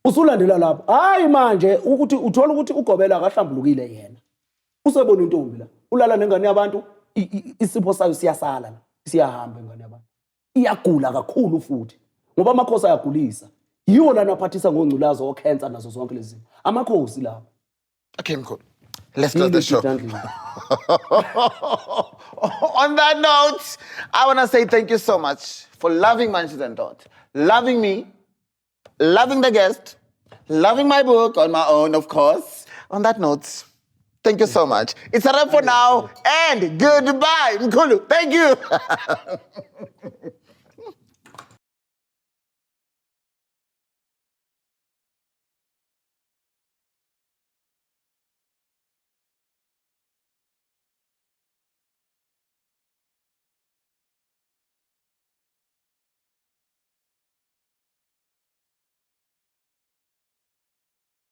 usulandela lapho hayi manje ukuthi uthola ukuthi uGobela akahlambulukile yena usebona intombi la ulala nengane yabantu isipho sayo siyasala la siyahamba ingane yabantu iyagula kakhulu futhi ngoba amakhosi ayagulisa yiwo lana aphathisa ngongculazo ocancer nazo zonke lezi amakhosi lapho. Okay, cool. Let's close the show. On that note, I want to say thank you so much for loving Manches and Thought, loving me, loving the guest, loving my book on my own, of course. On that note, thank you so much. It's a wrap for now, and goodbye, Mkhulu. Thank you.